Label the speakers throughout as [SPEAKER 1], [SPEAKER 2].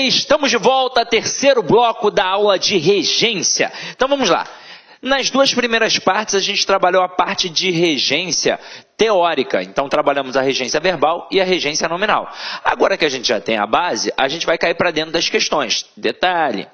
[SPEAKER 1] Estamos de volta, terceiro bloco da aula de regência. Então vamos lá. Nas duas primeiras partes a gente trabalhou a parte de regência teórica. Então trabalhamos a regência verbal e a regência nominal. Agora que a gente já tem a base, a gente vai cair para dentro das questões. Detalhe.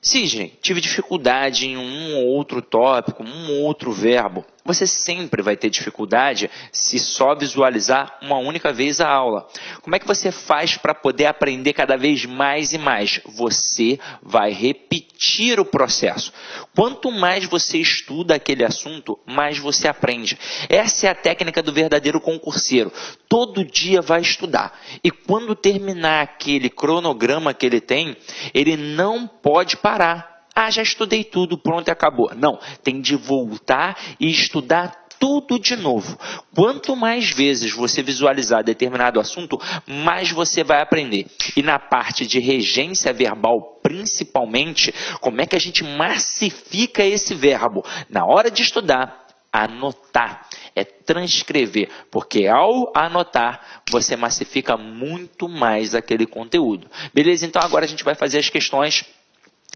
[SPEAKER 1] Sidney, tive dificuldade em um ou outro tópico, um ou outro verbo. Você sempre vai ter dificuldade se só visualizar uma única vez a aula. Como é que você faz para poder aprender cada vez mais e mais? Você vai repetir o processo. Quanto mais você estuda aquele assunto, mais você aprende. Essa é a técnica do verdadeiro concurseiro. Todo dia vai estudar. E quando terminar aquele cronograma que ele tem, ele não pode parar. Ah, já estudei tudo, pronto e acabou. Não, tem de voltar e estudar tudo de novo. Quanto mais vezes você visualizar determinado assunto, mais você vai aprender. E na parte de regência verbal, principalmente, como é que a gente massifica esse verbo? Na hora de estudar, anotar, é transcrever, porque ao anotar, você massifica muito mais aquele conteúdo. Beleza? Então agora a gente vai fazer as questões.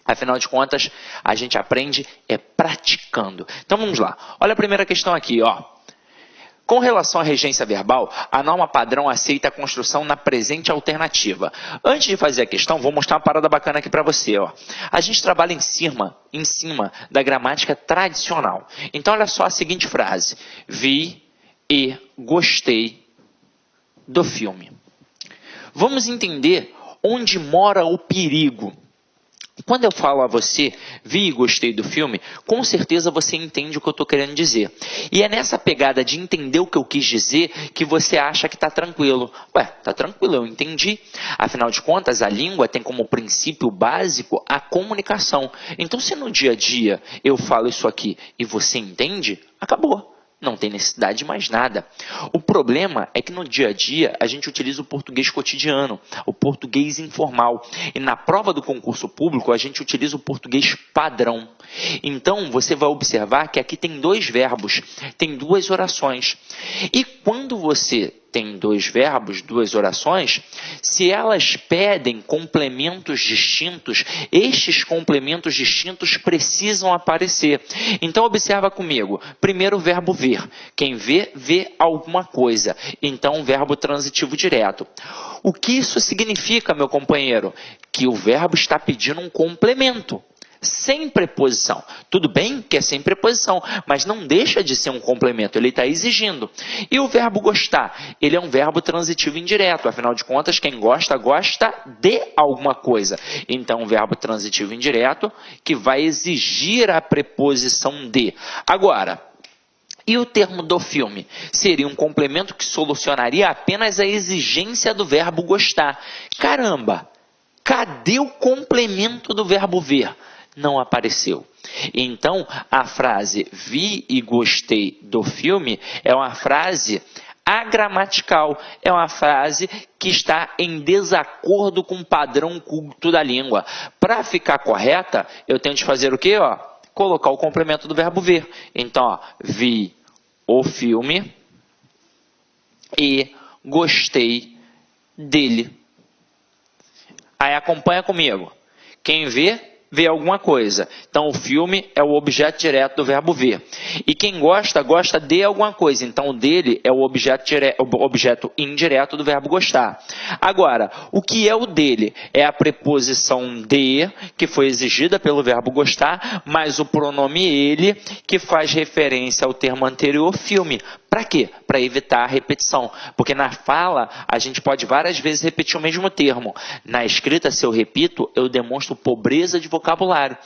[SPEAKER 1] Afinal de contas, a gente aprende praticando. Então vamos lá. Olha a primeira questão aqui, ó. Com relação à regência verbal, a norma padrão aceita a construção na presente alternativa. Antes de fazer a questão, vou mostrar uma parada bacana aqui para você, ó. A gente trabalha em cima da gramática tradicional. Então olha só a seguinte frase: vi e gostei do filme. Vamos entender onde mora o perigo. Quando eu falo a você, vi e gostei do filme, com certeza você entende o que eu estou querendo dizer. E é nessa pegada de entender o que eu quis dizer que você acha que está tranquilo. Ué, está tranquilo, eu entendi. Afinal de contas, a língua tem como princípio básico a comunicação. Então, se no dia a dia eu falo isso aqui e você entende, acabou. Não tem necessidade de mais nada. O problema é que no dia a dia a gente utiliza o português cotidiano, o português informal. E na prova do concurso público a gente utiliza o português padrão. Então você vai observar que aqui tem dois verbos, tem duas orações. E quando você tem dois verbos, duas orações, se elas pedem complementos distintos, estes complementos distintos precisam aparecer. Então observa comigo. Primeiro o verbo ver. Quem vê, vê alguma coisa. Então verbo transitivo direto. O que isso significa, meu companheiro? Que o verbo está pedindo um complemento. Sem preposição. Tudo bem que é sem preposição, mas não deixa de ser um complemento, ele está exigindo. E o verbo gostar, ele é um verbo transitivo indireto, afinal de contas, quem gosta, gosta de alguma coisa. Então, um verbo transitivo indireto que vai exigir a preposição de. Agora, e o termo do filme? Seria um complemento que solucionaria apenas a exigência do verbo gostar. Caramba, cadê o complemento do verbo ver? Não apareceu. Então, a frase vi e gostei do filme é uma frase agramatical, é uma frase que está em desacordo com o padrão culto da língua. Para ficar correta, eu tenho de fazer o quê? Ó, colocar o complemento do verbo ver. Então, ó, vi o filme e gostei dele. Aí acompanha comigo. Quem vê, vê alguma coisa. Então, o filme é o objeto direto do verbo ver. E quem gosta, gosta de alguma coisa. Então, o dele é o objeto indireto do verbo gostar. Agora, o que é o dele? É a preposição de, que foi exigida pelo verbo gostar, mais o pronome ele, que faz referência ao termo anterior, filme. Para quê? Para evitar a repetição. Porque na fala, a gente pode várias vezes repetir o mesmo termo. Na escrita, se eu repito, eu demonstro pobreza de vocabulário.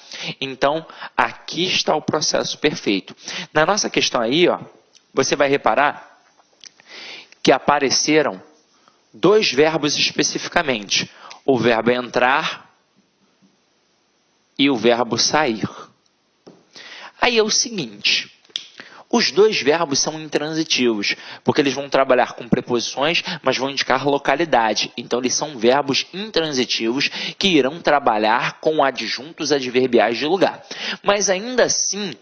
[SPEAKER 1] Então, aqui está o processo perfeito. Na nossa questão aí, ó, você vai reparar que apareceram dois verbos especificamente. O verbo entrar e o verbo sair. Aí é o seguinte... Os dois verbos são intransitivos, porque eles vão trabalhar com preposições, mas vão indicar localidade. Então, eles são verbos intransitivos que irão trabalhar com adjuntos adverbiais de lugar. Mas, ainda assim,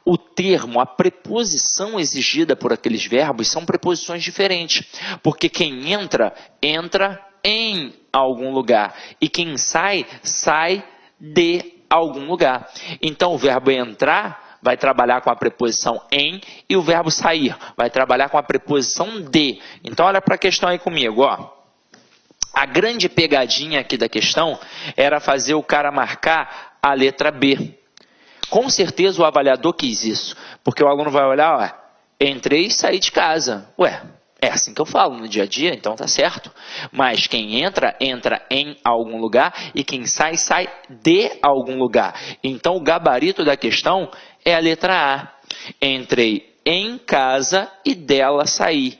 [SPEAKER 1] o termo, a preposição exigida por aqueles verbos são preposições diferentes. Porque quem entra, entra em algum lugar. E quem sai, sai de algum lugar. Então, o verbo entrar vai trabalhar com a preposição em e o verbo sair vai trabalhar com a preposição de. Então, olha para a questão aí comigo, ó. A grande pegadinha aqui da questão era fazer o cara marcar a letra B. Com certeza o avaliador quis isso, porque o aluno vai olhar, ó, entrei e saí de casa. Ué, é assim que eu falo no dia a dia, então tá certo. Mas quem entra, entra em algum lugar e quem sai, sai de algum lugar. Então o gabarito da questão é a letra A. Entrei em casa e dela saí.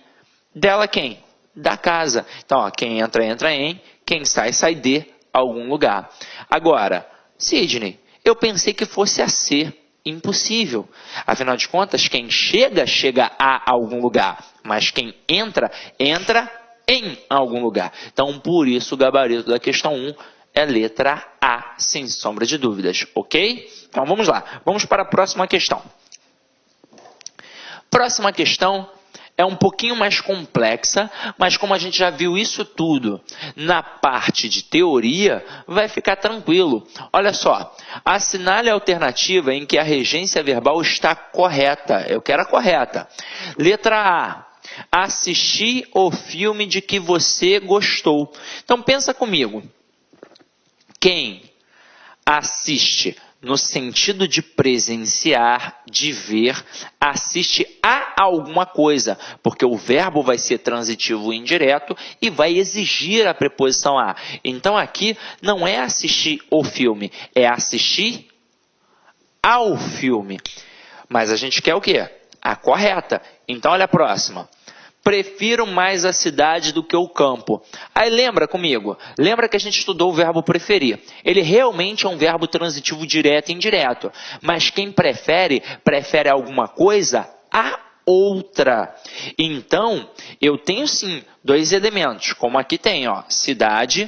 [SPEAKER 1] Dela quem? Da casa. Então, ó, quem entra, entra em, quem sai, sai de algum lugar. Agora, Sidney, eu pensei que fosse a C. Impossível. Afinal de contas, quem chega, chega a algum lugar. Mas quem entra, entra em algum lugar. Então, por isso, o gabarito da questão 1 é letra A, sem sombra de dúvidas. Ok? Então, vamos lá. Vamos para a próxima questão. Próxima questão é um pouquinho mais complexa, mas como a gente já viu isso tudo na parte de teoria, vai ficar tranquilo. Olha só, assinale a alternativa em que a regência verbal está correta. Eu quero a correta. Letra A. Assistir o filme de que você gostou. Então pensa comigo. Quem assiste no sentido de presenciar, de ver, assiste a alguma coisa, porque o verbo vai ser transitivo indireto e vai exigir a preposição a. Então aqui não é assistir o filme, é assistir ao filme. Mas a gente quer o quê? A correta. Então olha a próxima. Prefiro mais a cidade do que o campo. Aí lembra comigo, lembra que a gente estudou o verbo preferir. Ele realmente é um verbo transitivo direto e indireto. Mas quem prefere, prefere alguma coisa a outra. Então, eu tenho sim dois elementos, como aqui tem, ó, cidade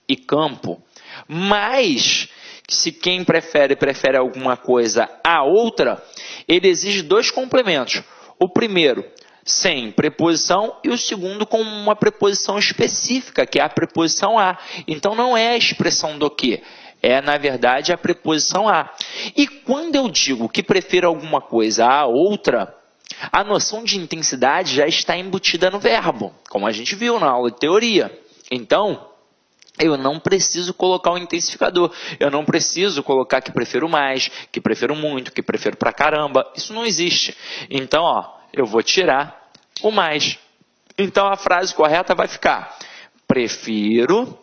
[SPEAKER 1] e campo. Mas, se quem prefere, prefere alguma coisa a outra, ele exige dois complementos. O primeiro, sem preposição, e o segundo com uma preposição específica, que é a preposição a. Então, não é a expressão do que, é, na verdade, a preposição a. E quando eu digo que prefiro alguma coisa a outra, a noção de intensidade já está embutida no verbo, como a gente viu na aula de teoria. Então, eu não preciso colocar o intensificador, eu não preciso colocar que prefiro mais, que prefiro muito, que prefiro pra caramba. Isso não existe. Então, ó, eu vou tirar o mais. Então, a frase correta vai ficar: prefiro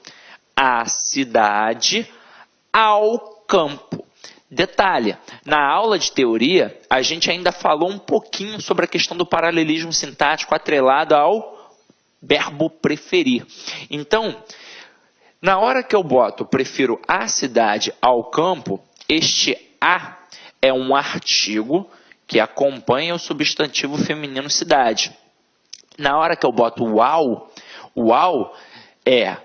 [SPEAKER 1] a cidade ao campo. Detalhe, na aula de teoria, a gente ainda falou um pouquinho sobre a questão do paralelismo sintático atrelado ao verbo preferir. Então, na hora que eu boto prefiro a cidade ao campo, este a é um artigo que acompanha o substantivo feminino cidade. Na hora que eu boto o ao é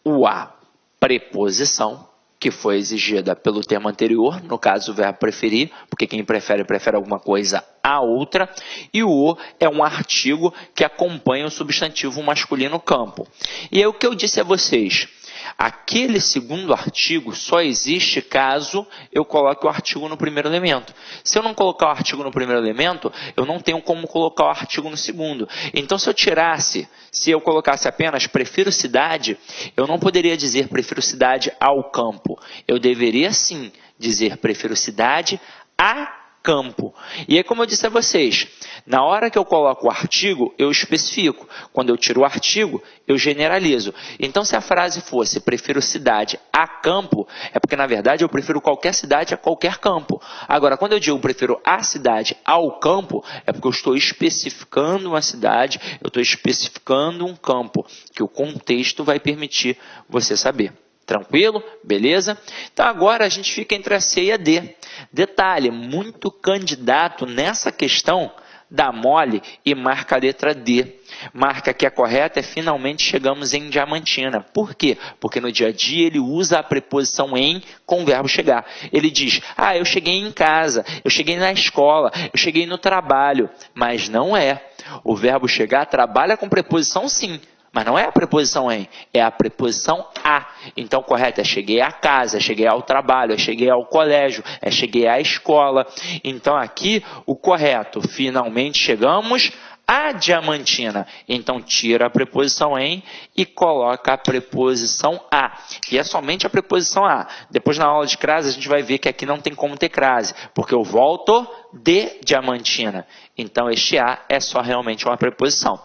[SPEAKER 1] o a preposição, que foi exigida pelo termo anterior, no caso o verbo preferir, porque quem prefere, prefere alguma coisa a outra, e o é um artigo que acompanha o substantivo masculino campo. E aí o que eu disse a vocês, aquele segundo artigo só existe caso eu coloque o artigo no primeiro elemento. Se eu não colocar o artigo no primeiro elemento, eu não tenho como colocar o artigo no segundo. Então, se eu colocasse apenas prefiro cidade, eu não poderia dizer prefiro cidade ao campo. Eu deveria sim dizer prefiro cidade a campo. E aí, como eu disse a vocês, na hora que eu coloco o artigo, eu especifico. Quando eu tiro o artigo, eu generalizo. Então, se a frase fosse prefiro cidade a campo, é porque, na verdade, eu prefiro qualquer cidade a qualquer campo. Agora, quando eu digo prefiro a cidade ao campo, é porque eu estou especificando uma cidade, eu estou especificando um campo, que o contexto vai permitir você saber. Tranquilo? Beleza? Então, agora a gente fica entre a C e a D. Detalhe, muito candidato nessa questão dá mole e marca a letra D. Marca que a correta é finalmente chegamos em Diamantina. Por quê? Porque no dia a dia ele usa a preposição em com o verbo chegar. Ele diz, eu cheguei em casa, eu cheguei na escola, eu cheguei no trabalho. Mas não é. O verbo chegar trabalha com preposição sim, Mas não é a preposição em, é a preposição a. Então, correto é cheguei à casa, é cheguei ao trabalho, é cheguei ao colégio, é cheguei à escola. Então, aqui, o correto, finalmente chegamos à Diamantina. Então, tira a preposição em e coloca a preposição a. E é somente a preposição a. Depois, na aula de crase, a gente vai ver que aqui não tem como ter crase, porque eu volto de Diamantina. Então, este a é só realmente uma preposição.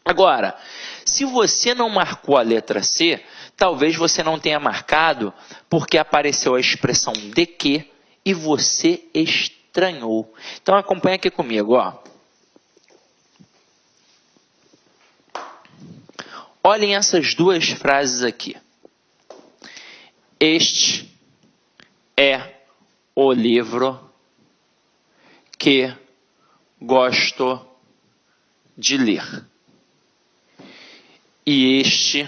[SPEAKER 1] Agora, se você não marcou a letra C, talvez você não tenha marcado porque apareceu a expressão de que e você estranhou. Então, acompanha aqui comigo, ó. Olhem essas duas frases aqui. Este é o livro que gosto de ler. E este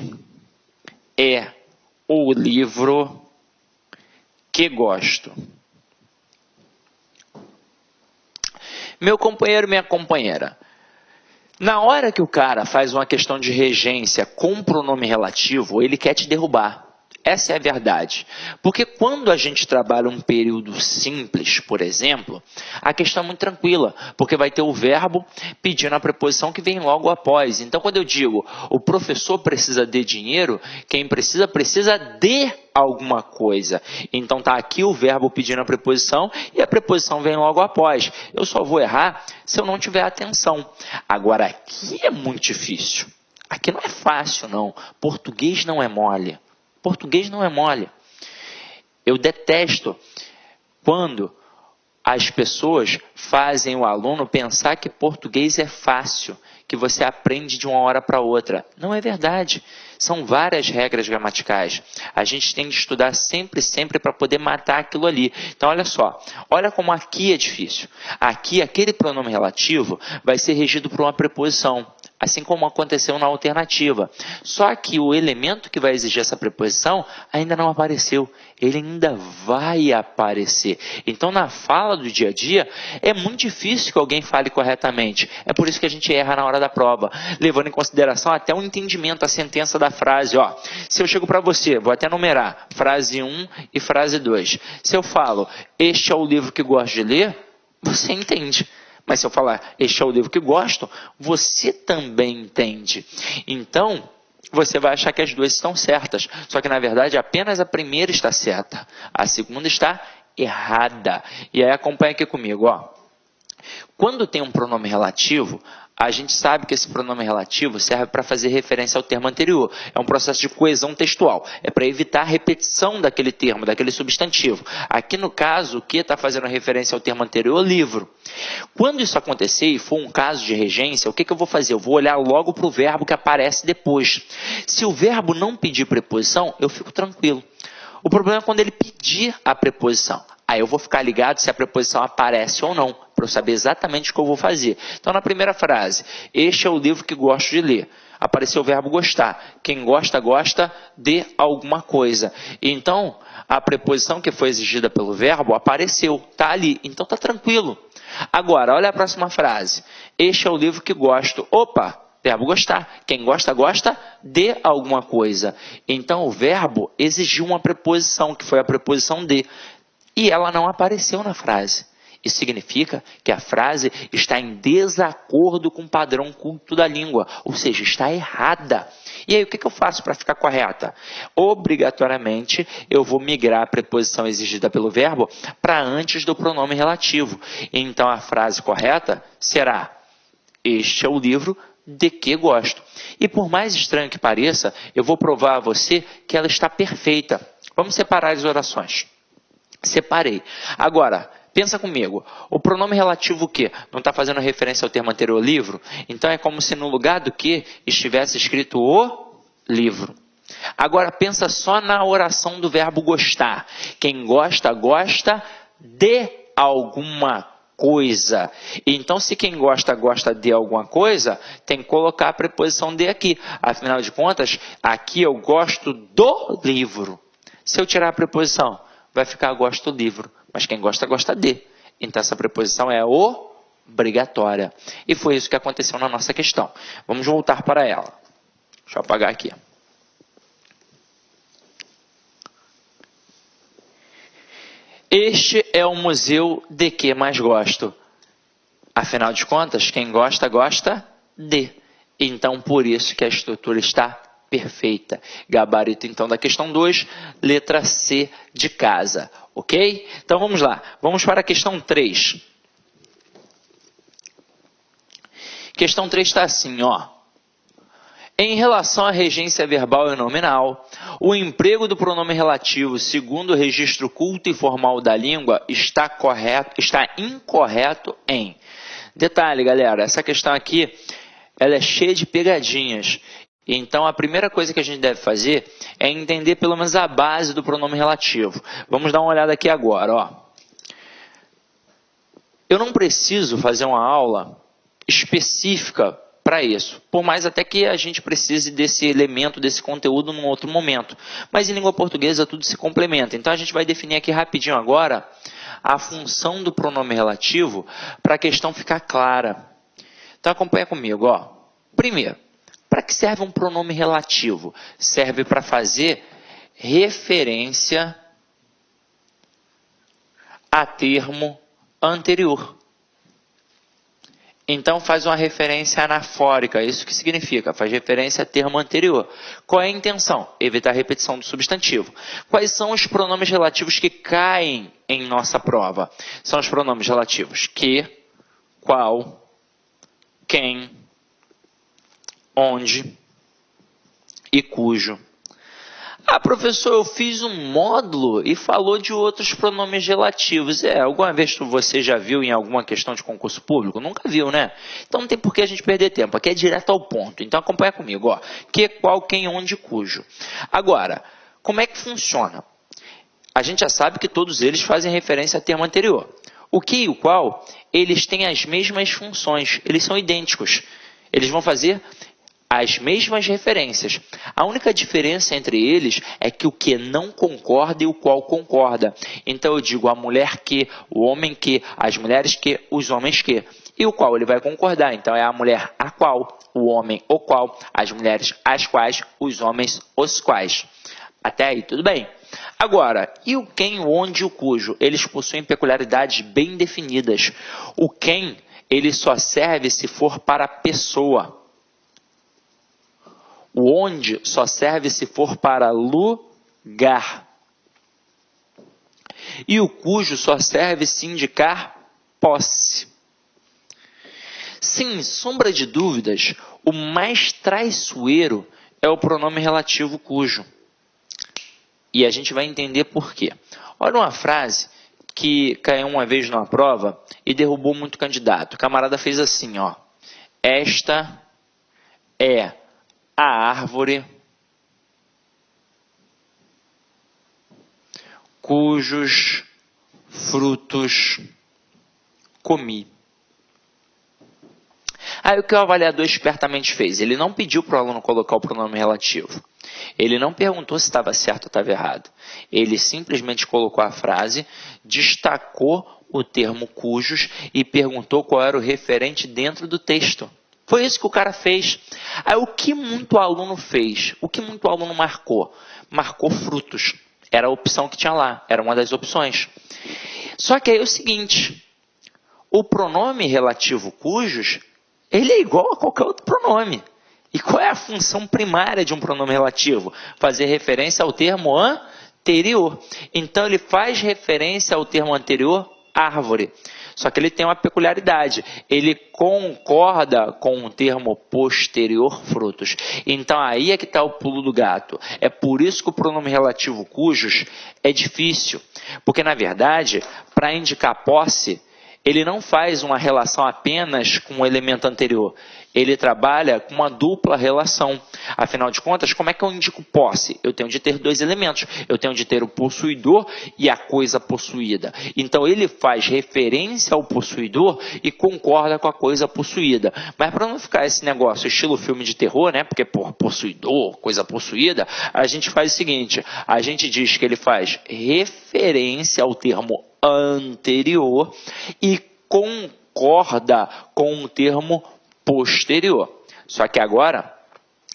[SPEAKER 1] é o livro que gosto. Meu companheiro, minha companheira, na hora que o cara faz uma questão de regência com pronome relativo, ele quer te derrubar. Essa é a verdade. Porque quando a gente trabalha um período simples, por exemplo, a questão é muito tranquila, porque vai ter o verbo pedindo a preposição que vem logo após. Então, quando eu digo o professor precisa de dinheiro, quem precisa de alguma coisa. Então, tá aqui o verbo pedindo a preposição e a preposição vem logo após. Eu só vou errar se eu não tiver atenção. Agora, aqui é muito difícil. Aqui não é fácil, não. Português não é mole. Português não é mole. Eu detesto quando as pessoas fazem o aluno pensar que português é fácil, que você aprende de uma hora para outra. Não é verdade. São várias regras gramaticais. A gente tem que estudar sempre para poder matar aquilo ali. Então, olha só. Olha como aqui é difícil. Aqui, aquele pronome relativo vai ser regido por uma preposição, assim como aconteceu na alternativa. Só que o elemento que vai exigir essa preposição ainda não apareceu. Ele ainda vai aparecer. Então, na fala do dia a dia, é muito difícil que alguém fale corretamente. É por isso que a gente erra na hora da prova, levando em consideração até o entendimento, a sentença da frase. Ó, se eu chego para você, vou até numerar, frase 1 e frase 2. Se eu falo, este é o livro que gosto de ler, você entende. Mas se eu falar, este é o livro que gosto, você também entende. Então, você vai achar que as duas estão certas. Só que, na verdade, apenas a primeira está certa. A segunda está errada. E aí, acompanha aqui comigo, ó. Quando tem um pronome relativo, a gente sabe que esse pronome relativo serve para fazer referência ao termo anterior. É um processo de coesão textual. É para evitar a repetição daquele termo, daquele substantivo. Aqui, no caso, o que está fazendo referência ao termo anterior? Livro. Quando isso acontecer e for um caso de regência, o que eu vou fazer? Eu vou olhar logo para o verbo que aparece depois. Se o verbo não pedir preposição, eu fico tranquilo. O problema é quando ele pedir a preposição. Aí eu vou ficar ligado se a preposição aparece ou não, para eu saber exatamente o que eu vou fazer. Então, na primeira frase, este é o livro que gosto de ler. Apareceu o verbo gostar. Quem gosta, gosta de alguma coisa. Então, a preposição que foi exigida pelo verbo apareceu, está ali. Então, está tranquilo. Agora, olha a próxima frase. Este é o livro que gosto. Opa! Verbo gostar. Quem gosta, gosta de alguma coisa. Então, o verbo exigiu uma preposição, que foi a preposição de. E ela não apareceu na frase. Isso significa que a frase está em desacordo com o padrão culto da língua. Ou seja, está errada. E aí, o que eu faço para ficar correta? Obrigatoriamente, eu vou migrar a preposição exigida pelo verbo para antes do pronome relativo. Então, a frase correta será: este é o livro de que gosto. E por mais estranho que pareça, eu vou provar a você que ela está perfeita. Vamos separar as orações. Separei. Agora, pensa comigo. O pronome relativo o quê? Não está fazendo referência ao termo anterior, livro? Então é como se no lugar do que estivesse escrito o livro. Agora pensa só na oração do verbo gostar. Quem gosta, gosta de alguma coisa. Então, se quem gosta, gosta de alguma coisa, tem que colocar a preposição de aqui. Afinal de contas, aqui eu gosto do livro. Se eu tirar a preposição, vai ficar gosto do livro. Mas quem gosta, gosta de. Então, essa preposição é obrigatória. E foi isso que aconteceu na nossa questão. Vamos voltar para ela. Deixa eu apagar aqui. Este é o museu de que mais gosto. Afinal de contas, quem gosta, gosta de. Então, por isso que a estrutura está perfeita. Gabarito, então, da questão 2, letra C de casa. Ok? Então, vamos lá. Vamos para a questão 3. Questão 3 está assim, ó. Em relação à regência verbal e nominal, o emprego do pronome relativo, segundo o registro culto e formal da língua, está incorreto em... Detalhe, galera, essa questão aqui, ela é cheia de pegadinhas. Então, a primeira coisa que a gente deve fazer é entender pelo menos a base do pronome relativo. Vamos dar uma olhada aqui agora, ó. Eu não preciso fazer uma aula específica para isso, por mais até que a gente precise desse elemento, desse conteúdo num outro momento. Mas em língua portuguesa tudo se complementa. Então a gente vai definir aqui rapidinho agora a função do pronome relativo para a questão ficar clara. Então acompanha comigo, ó. Primeiro, para que serve um pronome relativo? Serve para fazer referência a termo anterior. Então, faz uma referência anafórica. Isso que significa? Faz referência a termo anterior. Qual é a intenção? Evitar a repetição do substantivo. Quais são os pronomes relativos que caem em nossa prova? São os pronomes relativos que, qual, quem, onde e cujo. Ah, professor, eu fiz um módulo e falou de outros pronomes relativos. Alguma vez você já viu em alguma questão de concurso público? Nunca viu, né? Então não tem por que a gente perder tempo. Aqui é direto ao ponto. Então acompanha comigo, ó. Que, qual, quem, onde, cujo. Agora, como é que funciona? A gente já sabe que todos eles fazem referência a termo anterior. O que e o qual, eles têm as mesmas funções. Eles são idênticos. Eles vão fazer as mesmas referências. A única diferença entre eles é que o que não concorda e o qual concorda. Então eu digo a mulher que, o homem que, as mulheres que, os homens que. E o qual ele vai concordar. Então é a mulher a qual, o homem o qual, as mulheres as quais, os homens os quais. Até aí tudo bem. Agora, e o quem, o onde e o cujo? Eles possuem peculiaridades bem definidas. O quem, ele só serve se for para a pessoa. O onde só serve se for para lugar. E o cujo só serve se indicar posse. Sem sombra de dúvidas, o mais traiçoeiro é o pronome relativo cujo. E a gente vai entender por quê. Olha uma frase que caiu uma vez numa prova e derrubou muito candidato. O camarada fez assim, ó. Esta é a árvore cujos frutos comi. Aí o que o avaliador espertamente fez? Ele não pediu para o aluno colocar o pronome relativo. Ele não perguntou se estava certo ou estava errado. Ele simplesmente colocou a frase, destacou o termo cujos e perguntou qual era o referente dentro do texto. Foi isso que o cara fez. Aí o que muito aluno fez? O que muito aluno marcou? Marcou frutos. Era a opção que tinha lá. Era uma das opções. Só que aí é o seguinte. O pronome relativo cujos, ele é igual a qualquer outro pronome. E qual é a função primária de um pronome relativo? Fazer referência ao termo anterior. Então ele faz referência ao termo anterior, árvore. Só que ele tem uma peculiaridade. Ele concorda com o termo posterior, frutos. Então aí é que está o pulo do gato. É por isso que o pronome relativo cujos é difícil. Porque na verdade, para indicar posse, ele não faz uma relação apenas com o elemento anterior. Ele trabalha com uma dupla relação. Afinal de contas, como é que eu indico posse? Eu tenho de ter dois elementos. Eu tenho de ter o possuidor e a coisa possuída. Então, ele faz referência ao possuidor e concorda com a coisa possuída. Mas para não ficar esse negócio estilo filme de terror, né? Porque, possuidor, coisa possuída, a gente faz o seguinte. A gente diz que ele faz referência ao termo anterior e concorda com o termo posterior. Só que agora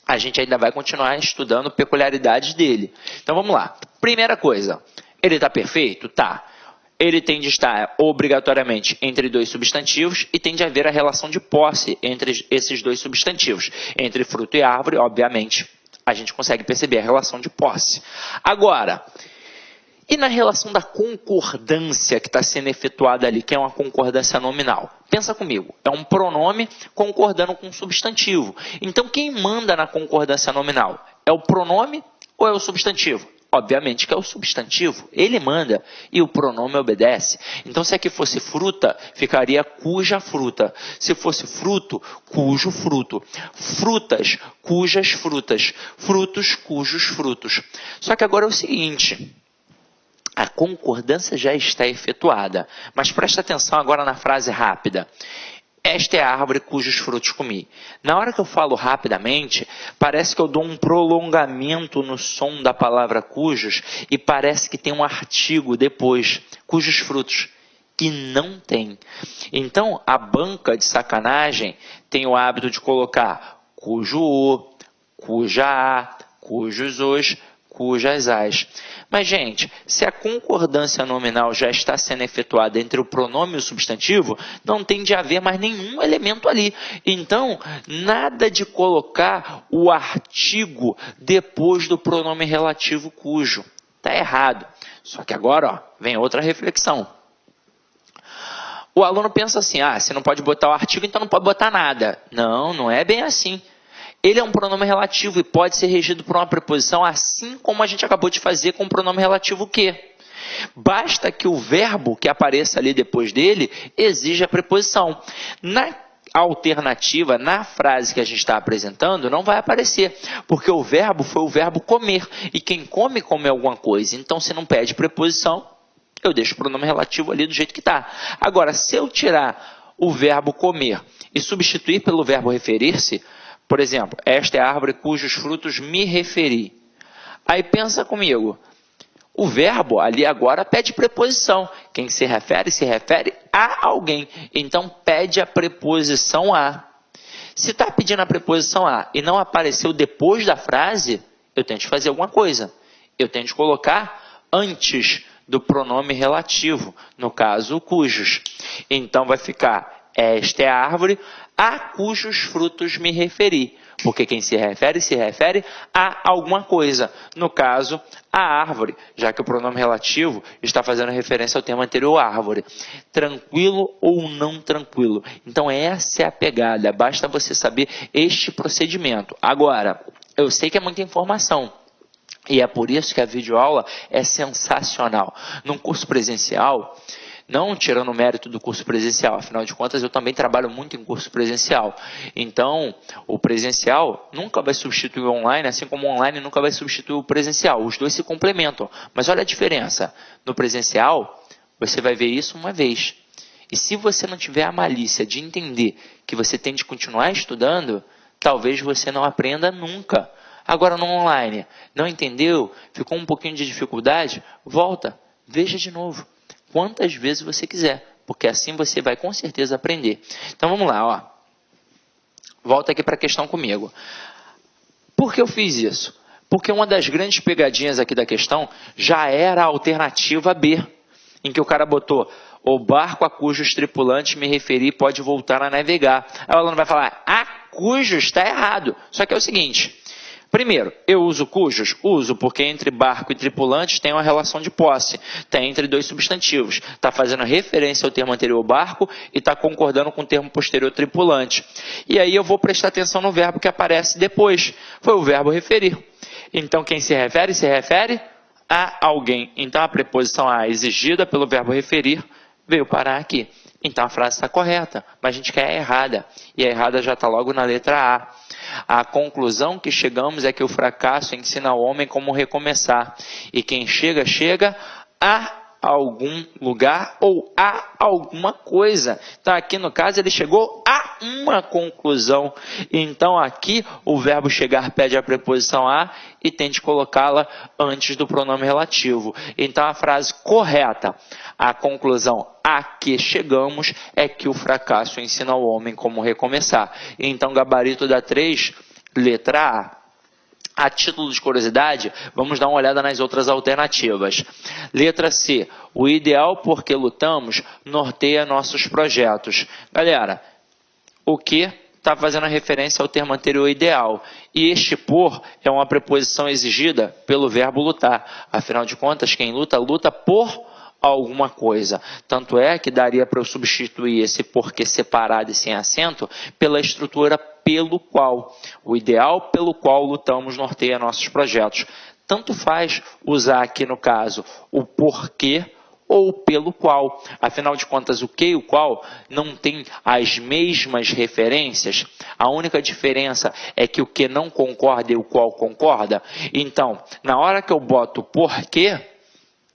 [SPEAKER 1] a gente ainda vai continuar estudando peculiaridades dele. Então vamos lá. Primeira coisa, ele está perfeito? Tá. Ele tem de estar obrigatoriamente entre dois substantivos e tem de haver a relação de posse entre esses dois substantivos. Entre fruto e árvore, obviamente, a gente consegue perceber a relação de posse. Agora, e na relação da concordância que está sendo efetuada ali, que é uma concordância nominal? Pensa comigo, é um pronome concordando com um substantivo. Então, quem manda na concordância nominal? É o pronome ou é o substantivo? Obviamente que é o substantivo, ele manda e o pronome obedece. Então, se aqui fosse fruta, ficaria cuja fruta. Se fosse fruto, cujo fruto. Frutas, cujas frutas. Frutos, cujos frutos. Só que agora é o seguinte, a concordância já está efetuada, mas presta atenção agora na frase rápida. Esta é a árvore cujos frutos comi. Na hora que eu falo rapidamente, parece que eu dou um prolongamento no som da palavra cujos e parece que tem um artigo depois, cujos frutos. E não tem. Então, a banca de sacanagem tem o hábito de colocar cujo o, cuja a, cujos os, cujas as. Mas, gente, se a concordância nominal já está sendo efetuada entre o pronome e o substantivo, não tem de haver mais nenhum elemento ali. Então, nada de colocar o artigo depois do pronome relativo cujo. Está errado. Só que agora, ó, vem outra reflexão. O aluno pensa assim, você não pode botar o artigo, então não pode botar nada. Não, não é bem assim. Ele é um pronome relativo e pode ser regido por uma preposição, assim como a gente acabou de fazer com o pronome relativo que. Basta que o verbo que apareça ali depois dele exija a preposição. Na alternativa, na frase que a gente está apresentando, não vai aparecer, porque o verbo foi o verbo comer, e quem come, come alguma coisa. Então, se não pede preposição, eu deixo o pronome relativo ali do jeito que está. Agora, se eu tirar o verbo comer e substituir pelo verbo referir-se, por exemplo, esta é a árvore cujos frutos me referi. Aí pensa comigo, o verbo ali agora pede preposição. Quem se refere a alguém. Então pede a preposição a. Se está pedindo a preposição a e não apareceu depois da frase, eu tenho de fazer alguma coisa. Eu tenho de colocar antes do pronome relativo, no caso, cujos. Então vai ficar, esta é a árvore a cujos frutos me referi. Porque quem se refere a alguma coisa. No caso, a árvore, já que o pronome relativo está fazendo referência ao termo anterior, árvore. Tranquilo ou não tranquilo. Então, essa é a pegada. Basta você saber este procedimento. Agora, eu sei que é muita informação. E é por isso que a videoaula é sensacional. Num curso presencial, não tirando o mérito do curso presencial, afinal de contas eu também trabalho muito em curso presencial. Então, o presencial nunca vai substituir o online, assim como o online nunca vai substituir o presencial. Os dois se complementam. Mas olha a diferença. No presencial, você vai ver isso uma vez. E se você não tiver a malícia de entender que você tem de continuar estudando, talvez você não aprenda nunca. Agora no online, não entendeu? Ficou um pouquinho de dificuldade? Volta, veja de novo. Quantas vezes você quiser, porque assim você vai com certeza aprender. Então vamos lá, ó. Volta aqui para a questão comigo. Por que eu fiz isso? Porque uma das grandes pegadinhas aqui da questão já era a alternativa B, em que o cara botou o barco a cujos tripulantes me referi pode voltar a navegar. Aí o aluno vai falar, a cujos está errado. Só que é o seguinte... Primeiro, eu uso cujos? Uso, porque entre barco e tripulantes tem uma relação de posse. Está entre dois substantivos. Está fazendo referência ao termo anterior barco e está concordando com o termo posterior tripulante. E aí eu vou prestar atenção no verbo que aparece depois. Foi o verbo referir. Então, quem se refere a alguém. Então, a preposição a exigida pelo verbo referir veio parar aqui. Então, a frase está correta, mas a gente quer a errada. E a errada já está logo na letra A. A conclusão que chegamos é que o fracasso ensina ao homem como recomeçar. E quem chega a algum lugar ou a alguma coisa. Então, aqui no caso, ele chegou a uma conclusão. Então, aqui, o verbo chegar pede a preposição a e tem de colocá-la antes do pronome relativo. Então, a frase correta, a conclusão a que chegamos é que o fracasso ensina ao homem como recomeçar. Então, gabarito da 3, Letra A. A título de curiosidade, vamos dar uma olhada nas outras alternativas. Letra C. O ideal por que lutamos norteia nossos projetos. Galera, o que está fazendo a referência ao termo anterior ideal. E este por é uma preposição exigida pelo verbo lutar. Afinal de contas, quem luta, luta por alguma coisa. Tanto é que daria para eu substituir esse porquê separado e sem acento pela estrutura pelo qual. O ideal pelo qual lutamos norteia nossos projetos. Tanto faz usar aqui no caso o porquê ou pelo qual. Afinal de contas, o que e o qual não tem as mesmas referências. A única diferença é que o que não concorda e o qual concorda. Então, na hora que eu boto porquê,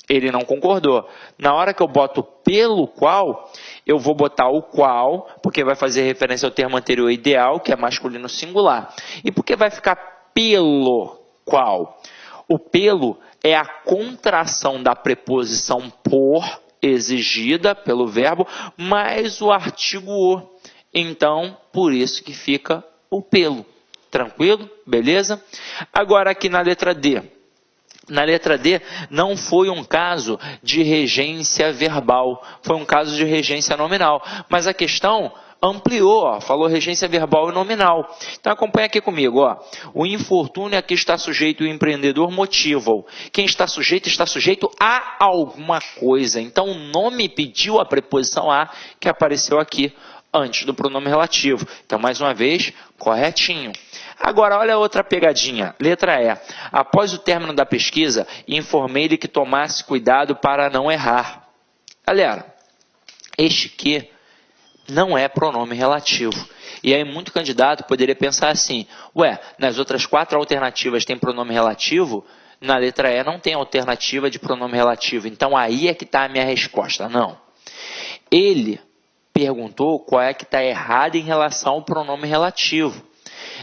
[SPEAKER 1] ele não concordou. Na hora que eu boto pelo qual, eu vou botar o qual, porque vai fazer referência ao termo anterior ideal, que é masculino singular. E porque vai ficar pelo qual? O pelo é a contração da preposição por, exigida pelo verbo, mais o artigo o. Então, por isso que fica o pelo. Tranquilo? Beleza? Agora aqui na letra D. Na letra D, não foi um caso de regência verbal, foi um caso de regência nominal. Mas a questão ampliou, ó, falou regência verbal e nominal. Então acompanha aqui comigo. Ó. O infortúnio a que está sujeito o empreendedor motiva-o. Quem está sujeito a alguma coisa. Então o nome pediu a preposição a, que apareceu aqui antes do pronome relativo. Então mais uma vez, corretinho. Agora, olha a outra pegadinha. Letra E. Após o término da pesquisa, informei-lhe que tomasse cuidado para não errar. Galera, este que não é pronome relativo. E aí muito candidato poderia pensar assim, ué, nas outras 4 alternativas tem pronome relativo, na letra E não tem alternativa de pronome relativo. Então aí é que está a minha resposta. Não. Ele perguntou qual é que está errado em relação ao pronome relativo.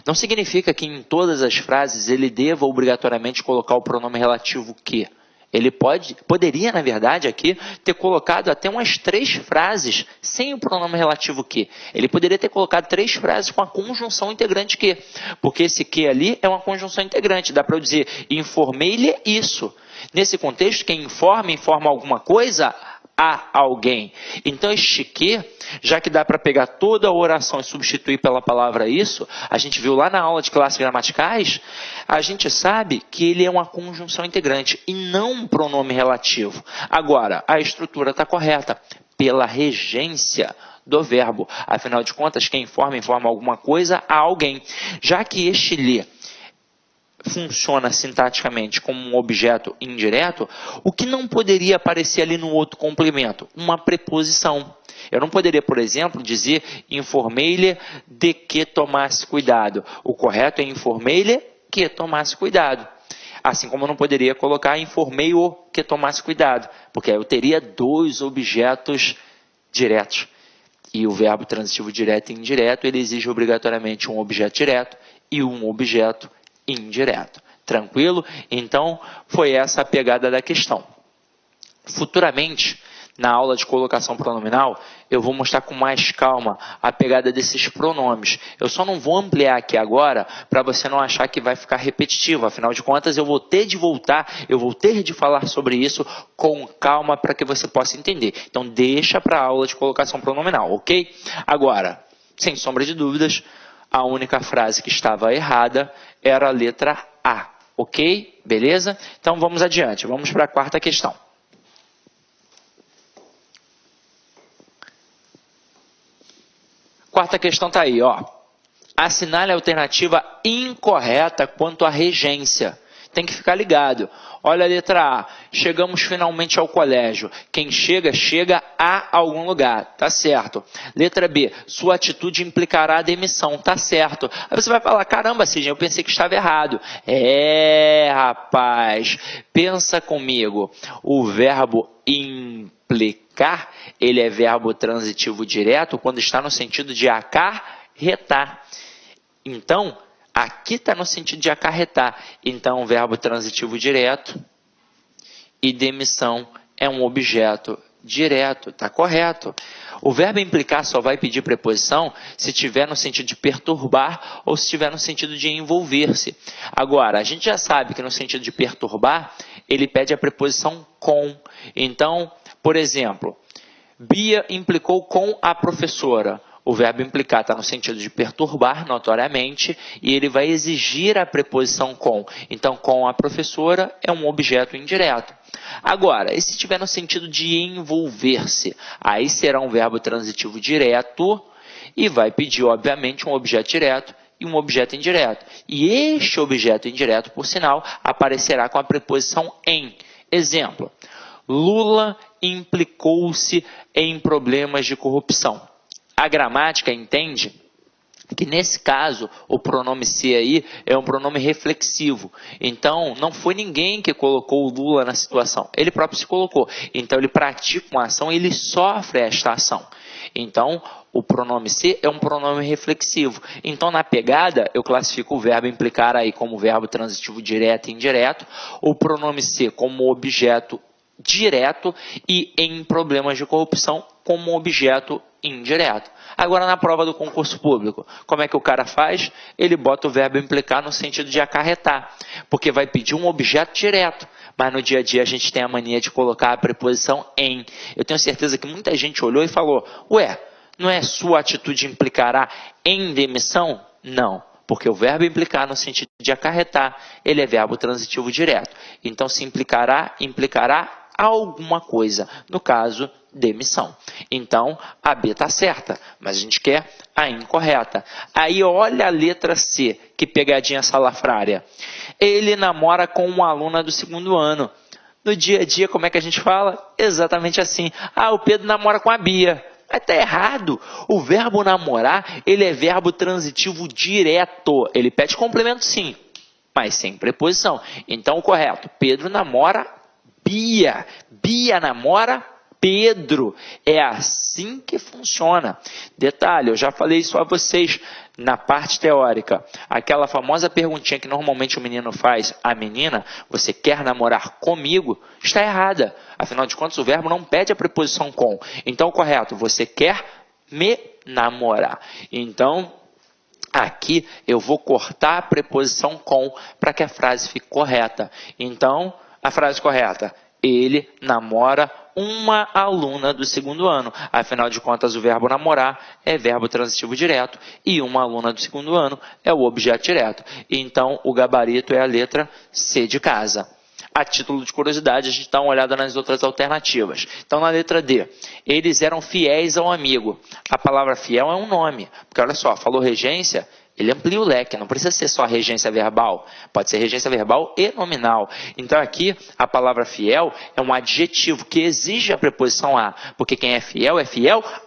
[SPEAKER 1] Não significa que em todas as frases ele deva obrigatoriamente colocar o pronome relativo que. Ele poderia, na verdade, aqui ter colocado até umas 3 frases sem o pronome relativo que. Ele poderia ter colocado 3 frases com a conjunção integrante que. Porque esse que ali é uma conjunção integrante. Dá para eu dizer, informei-lhe isso. Nesse contexto, quem informa alguma coisa a alguém. Então este que, já que dá para pegar toda a oração e substituir pela palavra isso, a gente viu lá na aula de classes gramaticais, a gente sabe que ele é uma conjunção integrante e não um pronome relativo. Agora, a estrutura está correta, pela regência do verbo. Afinal de contas, quem informa alguma coisa a alguém. Já que este lhe funciona sintaticamente como um objeto indireto, o que não poderia aparecer ali no outro complemento? Uma preposição. Eu não poderia, por exemplo, dizer informei-lhe de que tomasse cuidado. O correto é informei-lhe que tomasse cuidado. Assim como eu não poderia colocar informei-o que tomasse cuidado, porque aí eu teria 2 objetos diretos. E o verbo transitivo direto e indireto, ele exige obrigatoriamente um objeto direto e um objeto indireto. Tranquilo? Então, foi essa a pegada da questão. Futuramente, na aula de colocação pronominal, eu vou mostrar com mais calma a pegada desses pronomes. Eu só não vou ampliar aqui agora, para você não achar que vai ficar repetitivo. Afinal de contas, eu vou ter de falar sobre isso com calma para que você possa entender. Então, deixa para a aula de colocação pronominal, ok? Agora, sem sombra de dúvidas, a única frase que estava errada era a letra A, ok? Beleza? Então vamos adiante, vamos para a 4ª questão. Quarta questão está aí, ó. Assinale a alternativa incorreta quanto à regência. Tem que ficar ligado. Olha a letra A. Chegamos finalmente ao colégio. Quem chega, chega a algum lugar. Tá certo. Letra B. Sua atitude implicará a demissão. Tá certo. Aí você vai falar, caramba, Sidney, eu pensei que estava errado. Rapaz. Pensa comigo. O verbo implicar, ele é verbo transitivo direto quando está no sentido de acarretar. Então, aqui está no sentido de acarretar. Então, verbo transitivo direto e demissão é um objeto direto. Está correto. O verbo implicar só vai pedir preposição se tiver no sentido de perturbar ou se tiver no sentido de envolver-se. Agora, a gente já sabe que no sentido de perturbar, ele pede a preposição com. Então, por exemplo, Bia implicou com a professora. O verbo implicar está no sentido de perturbar, notoriamente, e ele vai exigir a preposição com. Então, com a professora é um objeto indireto. Agora, e se tiver no sentido de envolver-se? Aí será um verbo transitivo direto e vai pedir, obviamente, um objeto direto e um objeto indireto. E este objeto indireto, por sinal, aparecerá com a preposição em. Exemplo, Lula implicou-se em problemas de corrupção. A gramática entende que, nesse caso, o pronome se aí é um pronome reflexivo. Então, não foi ninguém que colocou o Lula na situação. Ele próprio se colocou. Então, ele pratica uma ação e ele sofre esta ação. Então, o pronome se é um pronome reflexivo. Então, na pegada, eu classifico o verbo implicar aí como verbo transitivo direto e indireto, o pronome se como objeto direto e em problemas de corrupção como objeto indireto. Agora, na prova do concurso público, como é que o cara faz? Ele bota o verbo implicar no sentido de acarretar, porque vai pedir um objeto direto, mas no dia a dia a gente tem a mania de colocar a preposição em. Eu tenho certeza que muita gente olhou e falou, ué, não é sua atitude implicará em demissão? Não. Porque o verbo implicar no sentido de acarretar, ele é verbo transitivo direto. Então, se implicará, implicará alguma coisa. No caso, demissão. Então, a B está certa, mas a gente quer a incorreta. Aí, olha a letra C, que pegadinha salafrária. Ele namora com uma aluna do 2º ano. No dia a dia, como é que a gente fala? Exatamente assim. Ah, o Pedro namora com a Bia. Mas está errado. O verbo namorar, ele é verbo transitivo direto. Ele pede complemento sim, mas sem preposição. Então, o correto, Pedro namora Bia. Bia namora Pedro. É assim que funciona. Detalhe, eu já falei isso a vocês na parte teórica. Aquela famosa perguntinha que normalmente o menino faz à menina, você quer namorar comigo? Está errada. Afinal de contas, o verbo não pede a preposição com. Então, correto, você quer me namorar. Então, aqui eu vou cortar a preposição com para que a frase fique correta. Então, a frase correta, ele namora uma aluna do 2º ano. Afinal de contas, o verbo namorar é verbo transitivo direto e uma aluna do 2º ano é o objeto direto. Então, o gabarito é a letra C de casa. A título de curiosidade, a gente dá uma olhada nas outras alternativas. Então, na letra D, eles eram fiéis ao amigo. A palavra fiel é um nome, porque olha só, falou regência, ele amplia o leque, não precisa ser só regência verbal, pode ser regência verbal e nominal. Então aqui a palavra fiel é um adjetivo que exige a preposição a, porque quem é fiel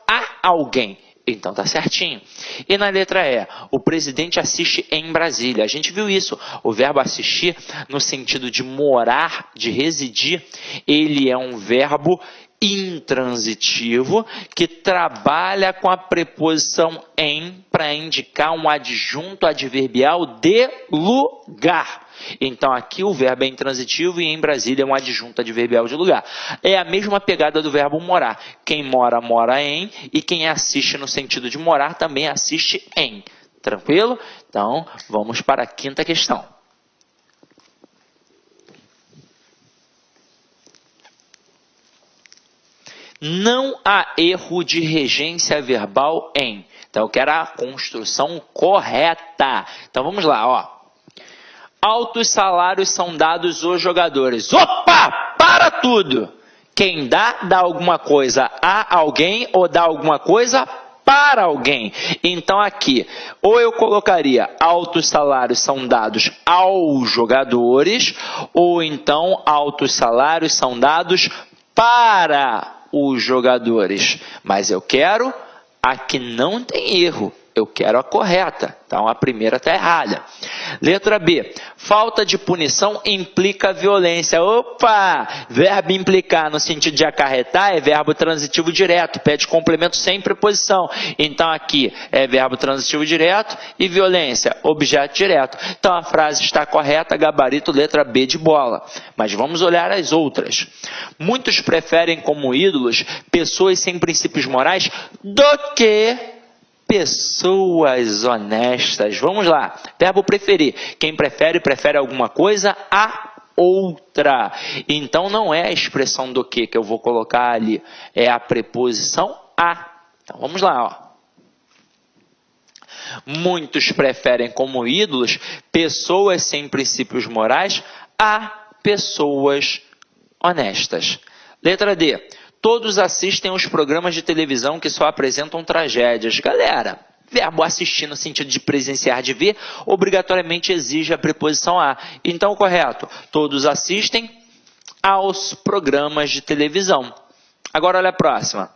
[SPEAKER 1] a alguém. Então tá certinho. E na letra E, o presidente assiste em Brasília. A gente viu isso, o verbo assistir no sentido de morar, de residir, ele é um verbo intransitivo que trabalha com a preposição em para indicar um adjunto adverbial de lugar. Então aqui o verbo é intransitivo e em Brasília é um adjunto adverbial de lugar. É a mesma pegada do verbo morar. Quem mora, mora em, e quem assiste no sentido de morar também assiste em. Tranquilo? Então vamos para a 5ª questão. Não há erro de regência verbal em. Então, eu quero a construção correta. Então, vamos lá, ó. Altos salários são dados aos jogadores. Opa! Para tudo! Quem dá alguma coisa a alguém ou dá alguma coisa para alguém. Então, aqui, ou eu colocaria altos salários são dados aos jogadores, ou então altos salários são dados para os jogadores, mas eu quero a que não tem erro, eu quero a correta, então a primeira está errada. Letra B. Falta de punição implica violência. Opa! Verbo implicar no sentido de acarretar é verbo transitivo direto. Pede complemento sem preposição. Então aqui é verbo transitivo direto e violência, objeto direto. Então a frase está correta, gabarito letra B de bola. Mas vamos olhar as outras. Muitos preferem como ídolos pessoas sem princípios morais do que pessoas honestas. Vamos lá. Verbo preferir. Quem prefere, prefere alguma coisa a outra. Então não é a expressão do que eu vou colocar ali. É a preposição a. Então vamos lá, ó. Muitos preferem como ídolos pessoas sem princípios morais a pessoas honestas. Letra D. Todos assistem aos programas de televisão que só apresentam tragédias. Galera, verbo assistir no sentido de presenciar, de ver, obrigatoriamente exige a preposição a. Então, correto. Todos assistem aos programas de televisão. Agora, olha a próxima.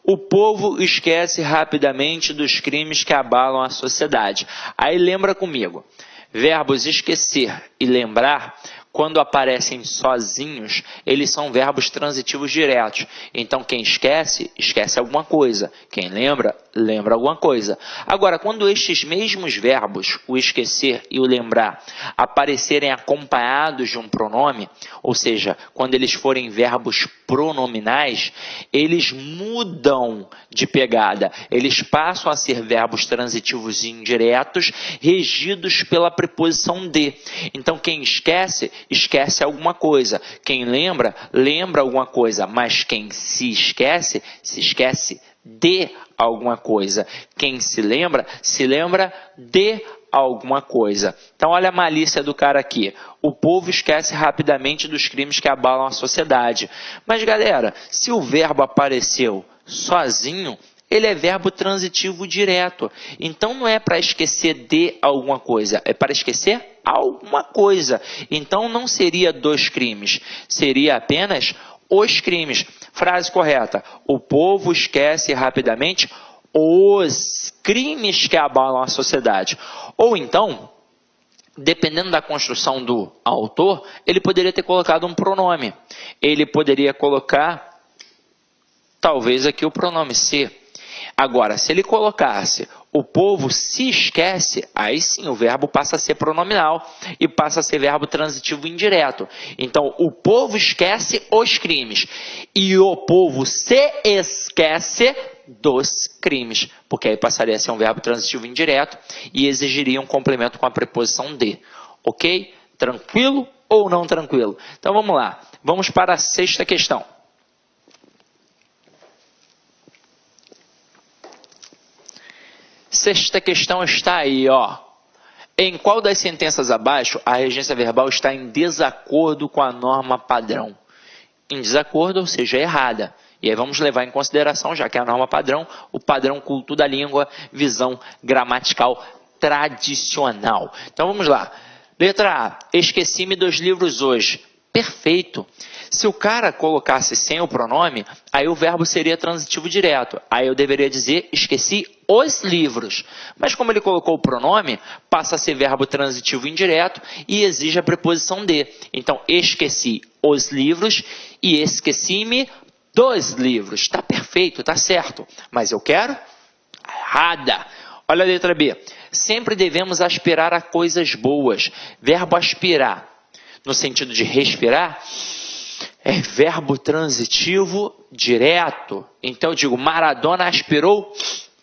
[SPEAKER 1] O povo esquece rapidamente dos crimes que abalam a sociedade. Aí lembra comigo. Verbos esquecer e lembrar, quando aparecem sozinhos, eles são verbos transitivos diretos. Então, quem esquece, esquece alguma coisa. Quem lembra, lembra alguma coisa. Agora, quando estes mesmos verbos, o esquecer e o lembrar, aparecerem acompanhados de um pronome, ou seja, quando eles forem verbos pronominais, eles mudam de pegada. Eles passam a ser verbos transitivos indiretos, regidos pela preposição de. Então, quem esquece, esquece alguma coisa. Quem lembra, lembra alguma coisa. Mas quem se esquece de alguma coisa. Quem se lembra de alguma coisa. Então, olha a malícia do cara aqui. O povo esquece rapidamente dos crimes que abalam a sociedade. Mas, galera, se o verbo apareceu sozinho, ele é verbo transitivo direto. Então, não é para esquecer de alguma coisa, é para esquecer alguma coisa. Então, não seria dos crimes, seria apenas os crimes. Frase correta. O povo esquece rapidamente os crimes que abalam a sociedade. Ou então, dependendo da construção do autor, ele poderia ter colocado um pronome. Ele poderia colocar, talvez aqui o pronome se. Agora, se ele colocasse o povo se esquece, aí sim o verbo passa a ser pronominal e passa a ser verbo transitivo indireto. Então, o povo esquece os crimes e o povo se esquece dos crimes, porque aí passaria a ser um verbo transitivo indireto e exigiria um complemento com a preposição de. Ok? Tranquilo ou não tranquilo? Então, vamos lá. Vamos para a sexta questão. Sexta questão está aí, ó. Em qual das sentenças abaixo a regência verbal está em desacordo com a norma padrão? Em desacordo, ou seja, errada. E aí vamos levar em consideração, já que é a norma padrão, o padrão culto da língua, visão gramatical tradicional. Então vamos lá. Letra A. Esqueci-me dos livros hoje. Perfeito. Se o cara colocasse sem o pronome, aí o verbo seria transitivo direto. Aí eu deveria dizer, esqueci os livros. Mas como ele colocou o pronome, passa a ser verbo transitivo indireto e exige a preposição de. Então, esqueci os livros e esqueci-me dos livros. Está perfeito, está certo. Mas eu quero? Errada. Olha a letra B. Sempre devemos aspirar a coisas boas. Verbo aspirar, no sentido de respirar, é verbo transitivo direto. Então eu digo, Maradona aspirou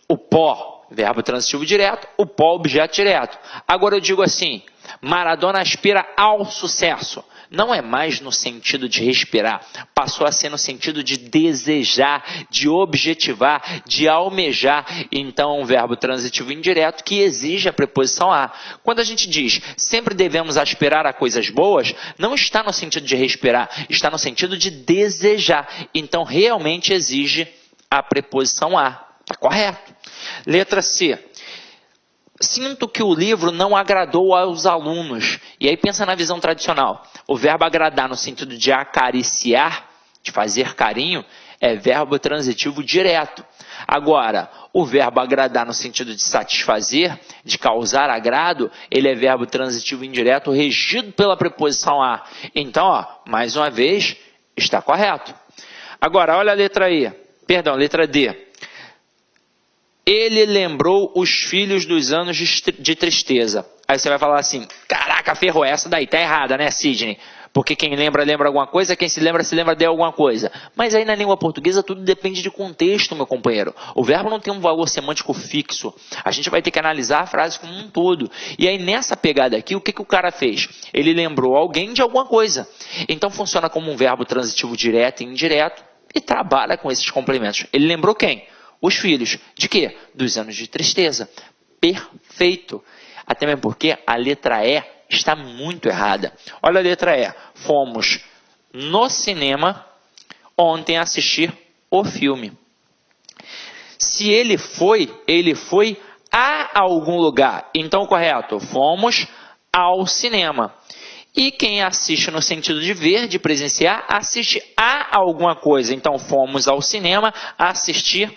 [SPEAKER 1] o pó. Verbo transitivo direto, o pó objeto direto. Agora eu digo assim, Maradona aspira ao sucesso. Não é mais no sentido de respirar, passou a ser no sentido de desejar, de objetivar, de almejar. Então, é um verbo transitivo indireto que exige a preposição a. Quando a gente diz sempre devemos aspirar a coisas boas, não está no sentido de respirar, está no sentido de desejar. Então, realmente exige a preposição a. Está correto. Letra C. Sinto que o livro não agradou aos alunos. E aí pensa na visão tradicional. O verbo agradar no sentido de acariciar, de fazer carinho, É verbo transitivo direto. Agora, o verbo agradar no sentido de satisfazer, de causar agrado, ele é verbo transitivo indireto regido pela preposição a. Então, ó, mais uma vez, está correto. Agora, olha a letra E. Perdão, letra D. Ele lembrou os filhos dos anos de tristeza. Aí você vai falar assim, caraca, ferrou, essa daí tá errada, né, Sidney? Porque quem lembra, lembra alguma coisa, quem se lembra de alguma coisa. Mas aí na língua portuguesa tudo depende de contexto, meu companheiro. O verbo não tem um valor semântico fixo. A gente vai ter que analisar a frase como um todo. E aí nessa pegada aqui, o que o cara fez? Ele lembrou alguém de alguma coisa. Então funciona como um verbo transitivo direto e indireto e trabalha com esses complementos. Ele lembrou quem? Os filhos. De quê? Dos anos de tristeza. Perfeito. Até mesmo porque a letra E está muito errada. Olha a letra E. Fomos no cinema ontem assistir o filme. Se ele foi a algum lugar. Então, correto. Fomos ao cinema. E quem assiste no sentido de ver, de presenciar, assiste a alguma coisa. Então, fomos ao cinema assistir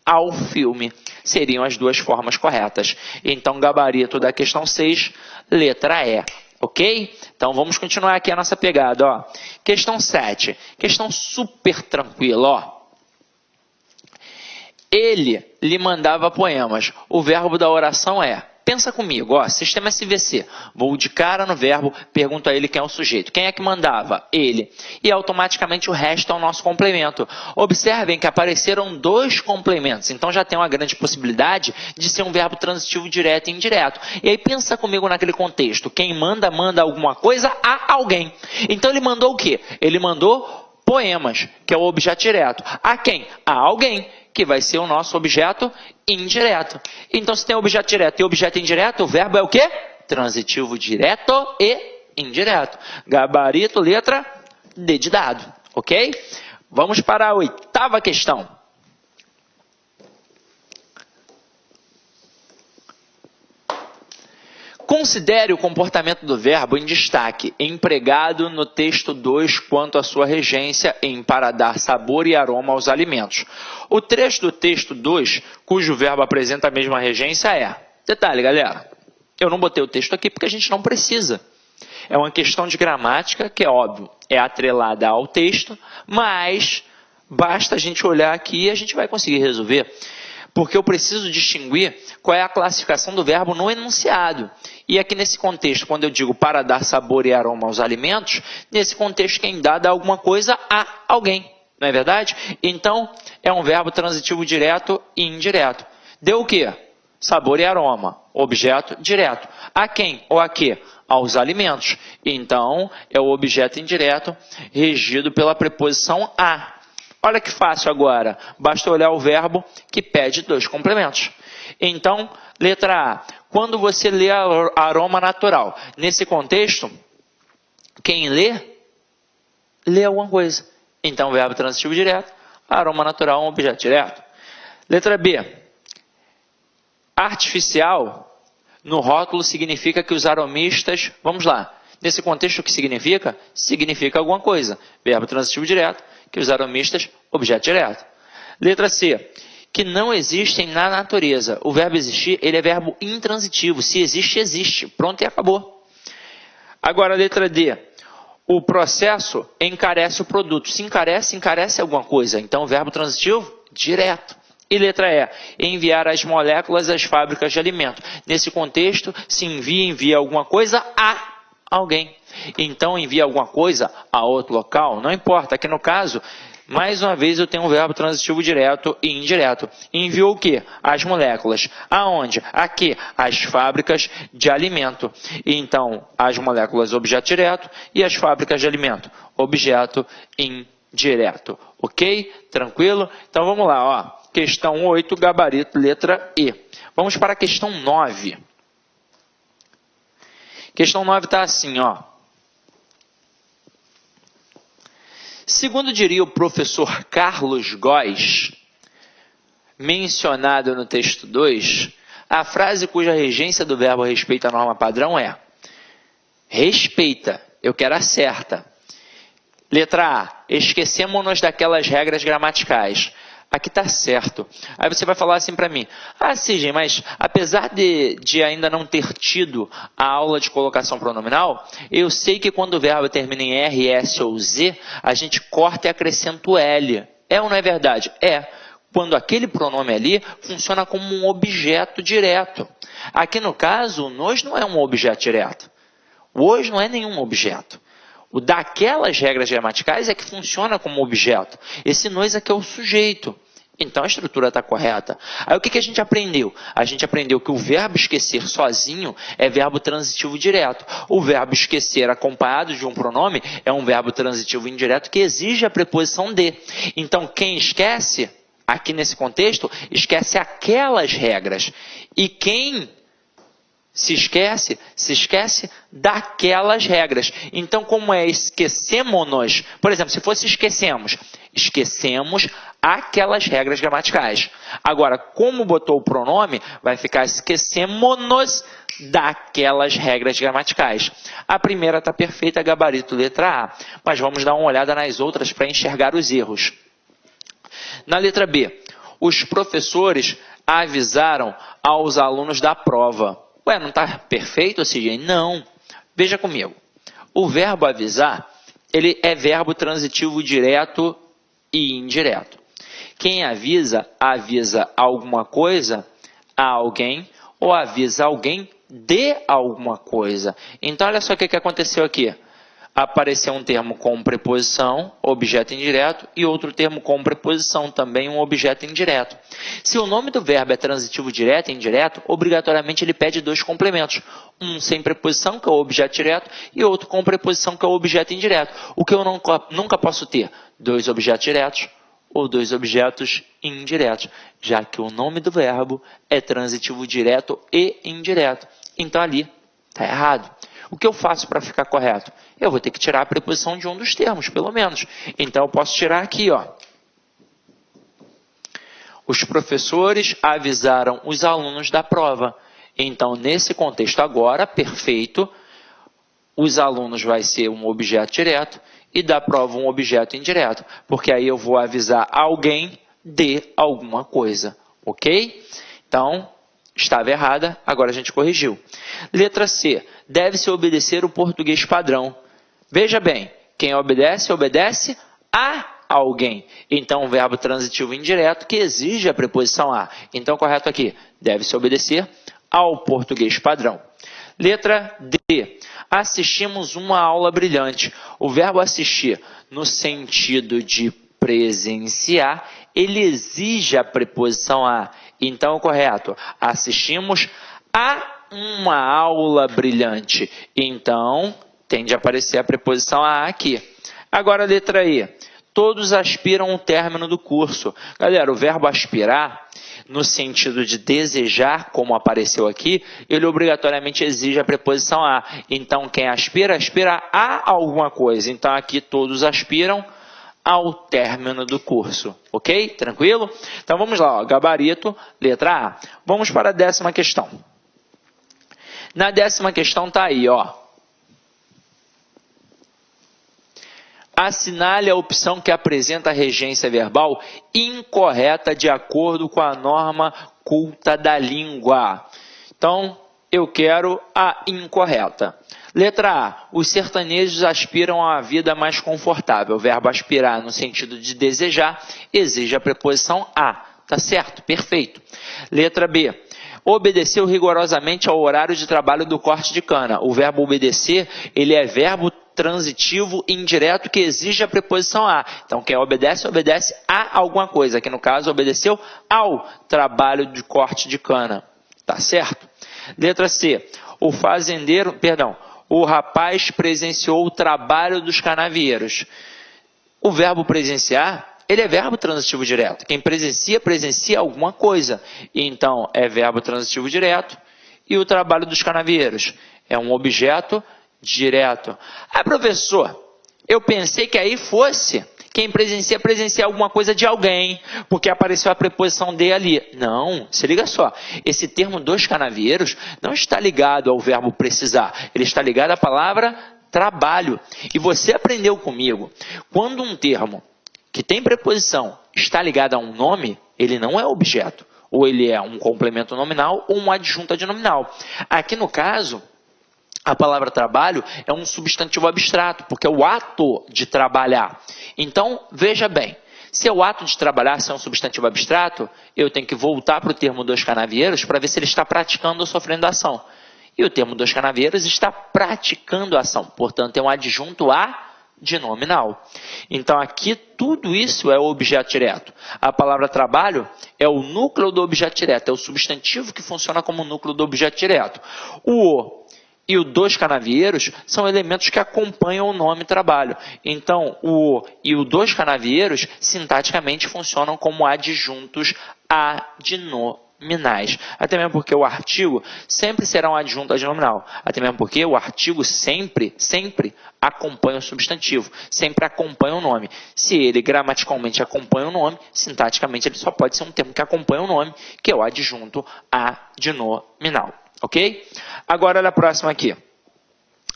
[SPEAKER 1] ao filme. Seriam as duas formas corretas. Então, gabarito da questão 6, letra E. Ok? Então, vamos continuar aqui a nossa pegada. Ó. Questão 7. Questão super tranquila. Ó. Ele lhe mandava poemas. O verbo da oração é... Pensa comigo, ó, sistema SVC. Vou de cara no verbo, pergunto a ele quem é o sujeito. Quem é que mandava? Ele. E automaticamente o resto é o nosso complemento. Observem que apareceram dois complementos. Então já tem uma grande possibilidade de ser um verbo transitivo direto e indireto. E aí pensa comigo naquele contexto. Quem manda, manda alguma coisa a alguém. Então ele mandou o quê? Ele mandou poemas, que é o objeto direto. A quem? A alguém, que vai ser o nosso objeto indireto. Então, se tem objeto direto e objeto indireto, o verbo é o quê? Transitivo direto e indireto. Gabarito, letra D de dado. Ok? Vamos para a 8ª questão. Considere o comportamento do verbo em destaque, empregado no texto 2 quanto à sua regência em para dar sabor e aroma aos alimentos. O trecho do texto 2, cujo verbo apresenta a mesma regência é... Detalhe, galera, eu não botei o texto aqui porque a gente não precisa. É uma questão de gramática que, é óbvio, é atrelada ao texto, mas basta a gente olhar aqui e a gente vai conseguir resolver. Porque eu preciso distinguir qual é a classificação do verbo no enunciado. E aqui nesse contexto, quando eu digo para dar sabor e aroma aos alimentos, nesse contexto quem dá alguma coisa a alguém, não é verdade? Então, é um verbo transitivo direto e indireto. Deu o quê? Sabor e aroma, objeto direto. A quem ou a quê? Aos alimentos. Então, é o objeto indireto regido pela preposição a. Olha que fácil agora, basta olhar o verbo que pede dois complementos. Então, letra A, quando você lê aroma natural, nesse contexto, quem lê alguma coisa. Então, verbo transitivo direto, aroma natural é um objeto direto. Letra B, artificial, no rótulo significa que os aromistas, vamos lá, nesse contexto o que significa? Significa alguma coisa, verbo transitivo direto, que os aromistas, objeto direto. Letra C, que não existem na natureza. O verbo existir, ele é verbo intransitivo. Se existe, existe. Pronto e acabou. Agora, letra D, o processo encarece o produto. Se encarece, encarece alguma coisa. Então, verbo transitivo, direto. E letra E, enviar as moléculas às fábricas de alimento. Nesse contexto, se envia alguma coisa a alguém. Então, envia alguma coisa a outro local, não importa. Aqui no caso, mais uma vez eu tenho um verbo transitivo direto e indireto. Enviou o quê? As moléculas. Aonde? Aqui, as fábricas de alimento. Então, as moléculas, objeto direto, e as fábricas de alimento, objeto indireto. Ok? Tranquilo? Então, vamos lá. Ó. Questão 8, gabarito, letra E. Vamos para a questão 9. Questão 9 está assim, ó. Segundo diria o professor Carlos Góes, mencionado no texto 2, a frase cuja regência do verbo respeita a norma padrão é respeita, eu quero a certa. Letra A, esquecemos-nos daquelas regras gramaticais. Aqui está certo. Aí você vai falar assim para mim, Sidney, mas apesar de ainda não ter tido a aula de colocação pronominal, eu sei que quando o verbo termina em R, S ou Z, a gente corta e acrescenta o L. É ou não é verdade? É. Quando aquele pronome ali funciona como um objeto direto. Aqui no caso, o nos não é um objeto direto. O hoje não é nenhum objeto. O daquelas regras gramaticais é que funciona como objeto. Esse nós aqui é o sujeito. Então a estrutura está correta. Aí o que a gente aprendeu? A gente aprendeu que o verbo esquecer sozinho é verbo transitivo direto. O verbo esquecer acompanhado de um pronome é um verbo transitivo indireto que exige a preposição de. Então quem esquece, aqui nesse contexto, esquece aquelas regras. E quem se esquece daquelas regras. Então, como é esquecemos-nos? Por exemplo, se fosse esquecemos aquelas regras gramaticais. Agora, como botou o pronome, vai ficar esquecemos-nos daquelas regras gramaticais. A primeira está perfeita, gabarito letra A. Mas vamos dar uma olhada nas outras para enxergar os erros. Na letra B, os professores avisaram aos alunos da prova. Ué, não está perfeito, Sidney? Não. Veja comigo. O verbo avisar, ele é verbo transitivo direto e indireto. Quem avisa, avisa alguma coisa a alguém ou avisa alguém de alguma coisa. Então, olha só o que aconteceu aqui. Apareceu um termo com preposição, objeto indireto, e outro termo com preposição, também um objeto indireto. Se o nome do verbo é transitivo direto e indireto, obrigatoriamente ele pede dois complementos. Um sem preposição, que é o objeto direto, e outro com preposição, que é o objeto indireto. O que eu nunca posso ter? Dois objetos diretos ou dois objetos indiretos, já que o nome do verbo é transitivo direto e indireto. Então ali está errado. O que eu faço para ficar correto? Eu vou ter que tirar a preposição de um dos termos, pelo menos. Então, eu posso tirar aqui, ó. Os professores avisaram os alunos da prova. Então, nesse contexto agora, perfeito, os alunos vai ser um objeto direto e da prova um objeto indireto. Porque aí eu vou avisar alguém de alguma coisa, ok? Então, estava errada, agora a gente corrigiu. Letra C. Deve-se obedecer o português padrão. Veja bem, quem obedece, obedece a alguém. Então, um verbo transitivo indireto que exige a preposição a. Então, correto aqui, deve-se obedecer ao português padrão. Letra D. Assistimos uma aula brilhante. O verbo assistir, no sentido de presenciar, ele exige a preposição a. Então, correto, assistimos a uma aula brilhante. Então, tem de aparecer a preposição a aqui. Agora, letra E. Todos aspiram o término do curso. Galera, o verbo aspirar, no sentido de desejar, como apareceu aqui, ele obrigatoriamente exige a preposição a. Então, quem aspira, aspira a alguma coisa. Então, aqui todos aspiram ao término do curso. Ok? Tranquilo? Então, vamos lá. Ó. Gabarito, letra A. Vamos para a 10ª questão. Na 10ª questão está aí, ó. Assinale a opção que apresenta a regência verbal incorreta de acordo com a norma culta da língua. Então, eu quero a incorreta. Letra A. Os sertanejos aspiram a uma vida mais confortável. O verbo aspirar, no sentido de desejar, exige a preposição a. Tá certo? Perfeito. Letra B. Obedeceu rigorosamente ao horário de trabalho do corte de cana. O verbo obedecer, ele é verbo transitivo indireto que exige a preposição a. Então, quem obedece, obedece a alguma coisa. Aqui, no caso, obedeceu ao trabalho de corte de cana. Tá certo? Letra C. O rapaz presenciou o trabalho dos canavieiros. O verbo presenciar, ele é verbo transitivo direto. Quem presencia, presencia alguma coisa. Então, é verbo transitivo direto. E o trabalho dos canavieiros é um objeto direto. Ah, professor, eu pensei que aí fosse quem presencia, presencia alguma coisa de alguém, porque apareceu a preposição de ali. Não, se liga só. Esse termo dos canavieiros não está ligado ao verbo precisar. Ele está ligado à palavra trabalho. E você aprendeu comigo, quando um termo que tem preposição está ligado a um nome, ele não é objeto. Ou ele é um complemento nominal ou um adjunto adnominal. Aqui no caso, a palavra trabalho é um substantivo abstrato, porque é o ato de trabalhar. Então, veja bem, se é o ato de trabalhar, se é um substantivo abstrato, eu tenho que voltar para o termo dos canavieiros para ver se ele está praticando ou sofrendo ação. E o termo dos canavieiros está praticando a ação, portanto, é um adjunto adnominal. Então, aqui, tudo isso é o objeto direto. A palavra trabalho é o núcleo do objeto direto, é o substantivo que funciona como núcleo do objeto direto. O e o dos canavieiros são elementos que acompanham o nome trabalho. Então, o e o dos canavieiros, sintaticamente, funcionam como adjuntos adnominais. Até mesmo porque o artigo sempre será um adjunto adnominal. Até mesmo porque o artigo sempre acompanha o substantivo, sempre acompanha o nome. Se ele gramaticalmente acompanha o nome, sintaticamente ele só pode ser um termo que acompanha o nome, que é o adjunto adnominal. Ok? Agora, olha a próxima aqui.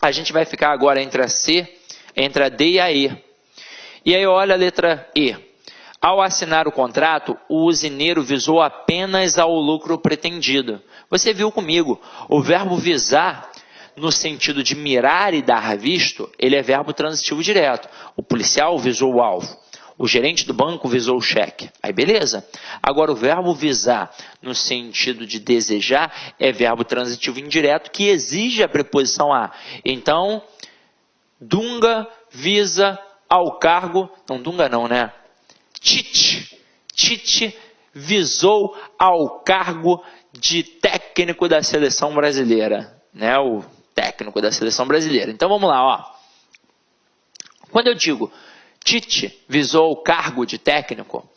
[SPEAKER 1] A gente vai ficar agora entre a C, entre a D e a E. E aí, olha a letra E. Ao assinar o contrato, o usineiro visou apenas ao lucro pretendido. Você viu comigo, o verbo visar, no sentido de mirar e dar visto, ele é verbo transitivo direto. O policial visou o alvo. O gerente do banco visou o cheque. Aí beleza. Agora o verbo visar no sentido de desejar é verbo transitivo indireto que exige a preposição a. Então, Dunga visa ao cargo... Não, Dunga não, né? Tite visou ao cargo de técnico da seleção brasileira. Né? O técnico da seleção brasileira. Então vamos lá, ó. Quando eu digo Tite visou o cargo de técnico,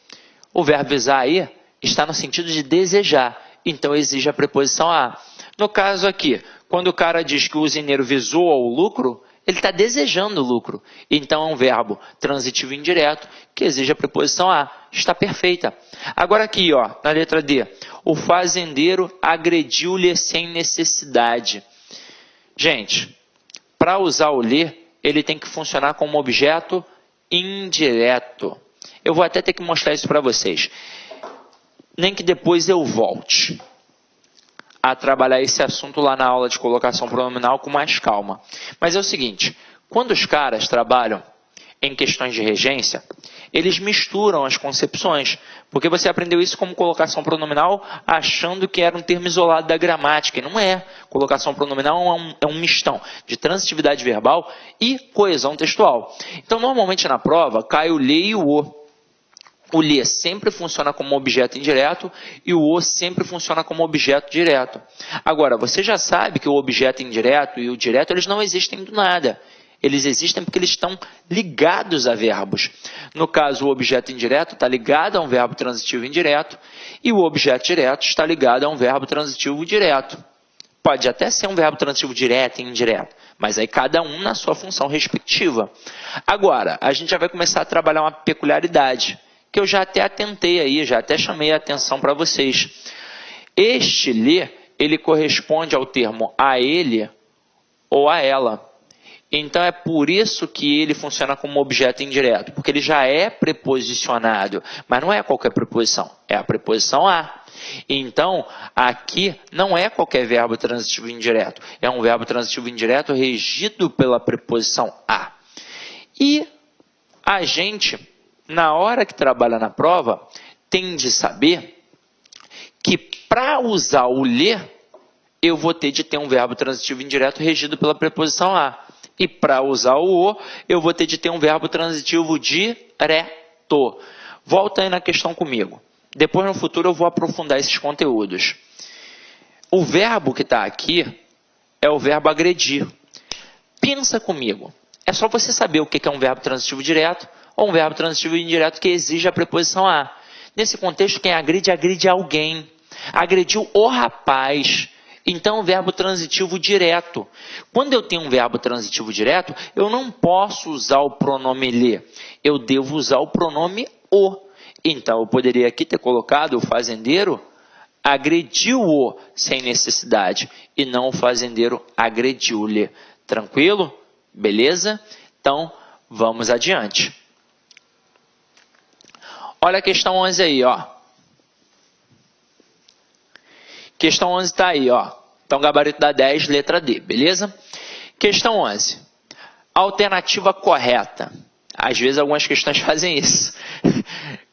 [SPEAKER 1] o verbo visar aí está no sentido de desejar, então exige a preposição a. No caso aqui, quando o cara diz que o usineiro visou ao lucro, ele está desejando o lucro, então é um verbo transitivo indireto que exige a preposição a. Está perfeita. Agora aqui, ó, na letra D, o fazendeiro agrediu-lhe sem necessidade. Gente, para usar o lhe, ele tem que funcionar como objeto indireto. Eu vou até ter que mostrar isso para vocês. Nem que depois eu volte a trabalhar esse assunto lá na aula de colocação pronominal com mais calma. Mas é o seguinte, quando os caras trabalham em questões de regência, eles misturam as concepções, porque você aprendeu isso como colocação pronominal achando que era um termo isolado da gramática, e não é. Colocação pronominal é um mistão de transitividade verbal e coesão textual. Então, normalmente na prova, cai o lhe e o o. O lhe sempre funciona como objeto indireto e o o sempre funciona como objeto direto. Agora, você já sabe que o objeto indireto e o direto, eles não existem do nada. Eles existem porque eles estão ligados a verbos. No caso, o objeto indireto está ligado a um verbo transitivo indireto e o objeto direto está ligado a um verbo transitivo direto. Pode até ser um verbo transitivo direto e indireto, mas aí cada um na sua função respectiva. Agora, a gente já vai começar a trabalhar uma peculiaridade, que eu já até atentei aí, já até chamei a atenção para vocês. Este lhe, ele corresponde ao termo a ele ou a ela. Então, é por isso que ele funciona como objeto indireto, porque ele já é preposicionado, mas não é qualquer preposição, é a preposição a. Então, aqui não é qualquer verbo transitivo indireto, é um verbo transitivo indireto regido pela preposição a. E a gente, na hora que trabalha na prova, tem de saber que para usar o lhe, eu vou ter de ter um verbo transitivo indireto regido pela preposição a. E para usar o o, eu vou ter de ter um verbo transitivo direto. Volta aí na questão comigo. Depois, no futuro, eu vou aprofundar esses conteúdos. O verbo que está aqui é o verbo agredir. Pensa comigo. É só você saber o que é um verbo transitivo direto ou um verbo transitivo indireto que exige a preposição a. Nesse contexto, quem agride, agride alguém. Agrediu o rapaz. Então, o verbo transitivo direto. Quando eu tenho um verbo transitivo direto, eu não posso usar o pronome lhe. Eu devo usar o pronome o. Então, eu poderia aqui ter colocado o fazendeiro agrediu-o sem necessidade. E não o fazendeiro agrediu-lhe. Tranquilo? Beleza? Então, vamos adiante. Olha a questão 11 aí, ó. Questão 11 está aí, ó. Então, gabarito da 10, letra D, beleza? Questão 11. Alternativa correta. Às vezes, algumas questões fazem isso.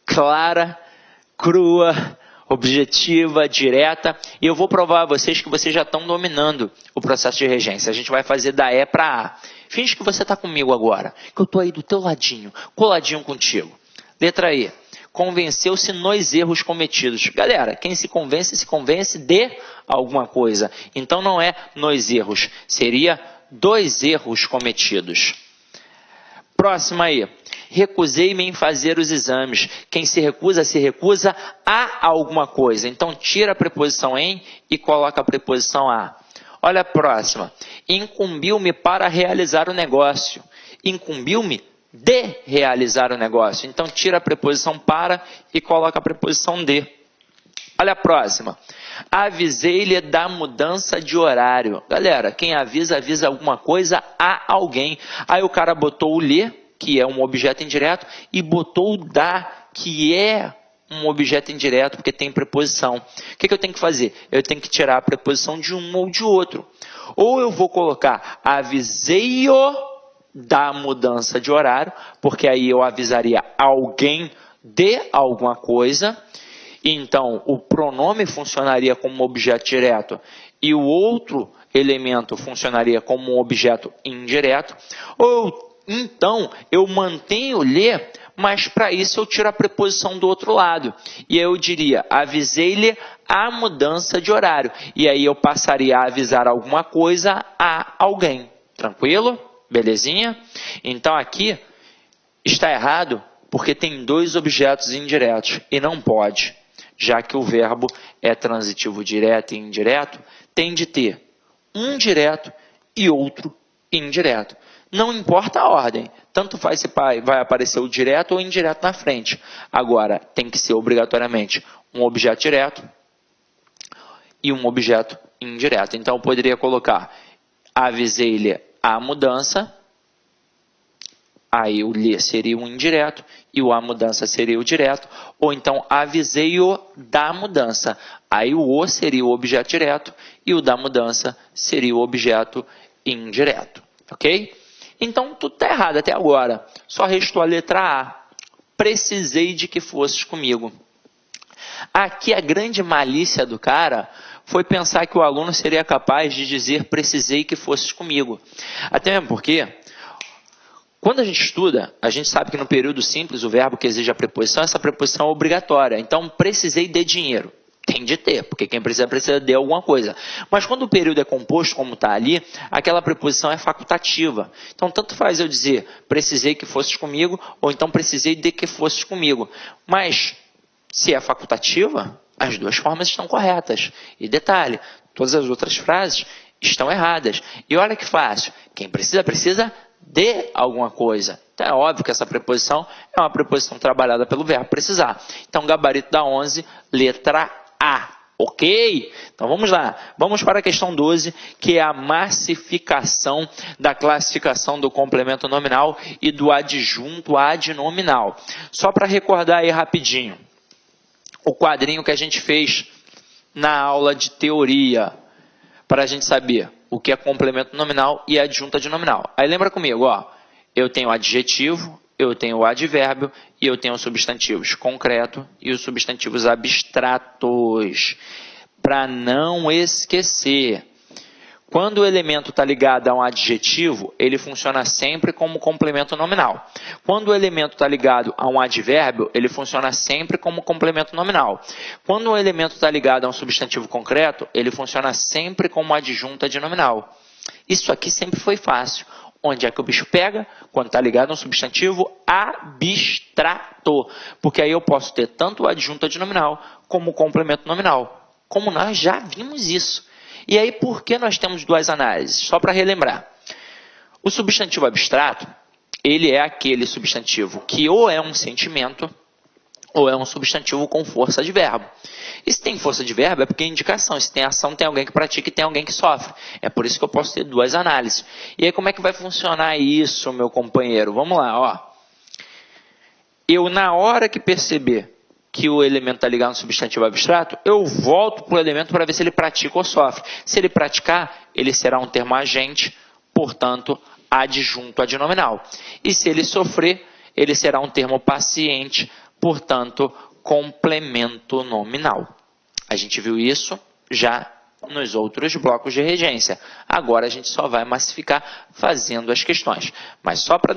[SPEAKER 1] Clara, crua, objetiva, direta. E eu vou provar a vocês que vocês já estão dominando o processo de regência. A gente vai fazer da E para A. Finge que você está comigo agora, que eu estou aí do teu ladinho, coladinho contigo. Letra E. Convenceu-se nos erros cometidos. Galera, quem se convence de alguma coisa. Então não é nos erros, seria dos erros cometidos. Próxima aí. Recusei-me em fazer os exames. Quem se recusa a alguma coisa. Então tira a preposição em e coloca a preposição a. Olha a próxima. Incumbiu-me para realizar o negócio. Incumbiu-me de realizar o negócio. Então, tira a preposição para e coloca a preposição de. Olha a próxima. Avisei-lhe da mudança de horário. Galera, quem avisa alguma coisa a alguém. Aí o cara botou o lhe, que é um objeto indireto, e botou o da, que é um objeto indireto, porque tem preposição. O que eu tenho que fazer? Eu tenho que tirar a preposição de um ou de outro. Ou eu vou colocar avisei-o da mudança de horário, porque aí eu avisaria alguém de alguma coisa, então o pronome funcionaria como objeto direto e o outro elemento funcionaria como um objeto indireto, ou então eu mantenho-lhe, mas para isso eu tiro a preposição do outro lado, e eu diria, avisei-lhe a mudança de horário, e aí eu passaria a avisar alguma coisa a alguém, tranquilo? Belezinha? Então aqui está errado porque tem dois objetos indiretos e não pode, já que o verbo é transitivo direto e indireto, tem de ter um direto e outro indireto. Não importa a ordem, tanto faz se vai aparecer o direto ou o indireto na frente. Agora, tem que ser obrigatoriamente um objeto direto e um objeto indireto. Então, eu poderia colocar avisei-lhe a mudança, aí o lhe seria o indireto e o a mudança seria o direto, ou então avisei-o da mudança, aí o seria o objeto direto e o da mudança seria o objeto indireto, ok? Então tudo está errado até agora, só restou a letra A, precisei de que fosses comigo. Aqui a grande malícia do cara foi pensar que o aluno seria capaz de dizer precisei que fosses comigo. Até mesmo porque, quando a gente estuda, a gente sabe que no período simples o verbo que exige a preposição, essa preposição é obrigatória. Então, precisei de dinheiro. Tem de ter, porque quem precisa de alguma coisa. Mas quando o período é composto, como está ali, aquela preposição é facultativa. Então, tanto faz eu dizer precisei que fosses comigo, ou então precisei de que fosses comigo. Mas, se é facultativa, as duas formas estão corretas. E detalhe, todas as outras frases estão erradas. E olha que fácil. Quem precisa de alguma coisa. Então é óbvio que essa preposição é uma preposição trabalhada pelo verbo precisar. Então, gabarito da 11, letra A. Ok? Então vamos lá. Vamos para a questão 12, que é a massificação da classificação do complemento nominal e do adjunto adnominal. Só para recordar aí rapidinho. O quadrinho que a gente fez na aula de teoria, para a gente saber o que é complemento nominal e adjunto adnominal. Aí lembra comigo, ó, eu tenho adjetivo, eu tenho o advérbio e eu tenho os substantivos concreto e os substantivos abstratos. Para não esquecer, quando o elemento está ligado a um adjetivo, ele funciona sempre como complemento nominal. Quando o elemento está ligado a um advérbio, ele funciona sempre como complemento nominal. Quando o elemento está ligado a um substantivo concreto, ele funciona sempre como adjunto adnominal. Isso aqui sempre foi fácil. Onde é que o bicho pega? Quando está ligado a um substantivo abstrato. Porque aí eu posso ter tanto o adjunto adnominal como o complemento nominal. Como nós já vimos isso. E aí, por que nós temos duas análises? Só para relembrar. O substantivo abstrato, ele é aquele substantivo que ou é um sentimento, ou é um substantivo com força de verbo. E se tem força de verbo é porque é indicação. Se tem ação, tem alguém que pratica e tem alguém que sofre. É por isso que eu posso ter duas análises. E aí como é que vai funcionar isso, meu companheiro? Vamos lá, ó. Eu, na hora que perceber que o elemento está ligado no substantivo abstrato, eu volto para o elemento para ver se ele pratica ou sofre. Se ele praticar, ele será um termo agente, portanto, adjunto adnominal. E se ele sofrer, ele será um termo paciente, portanto, complemento nominal. A gente viu isso já nos outros blocos de regência. Agora a gente só vai massificar fazendo as questões. Mas só para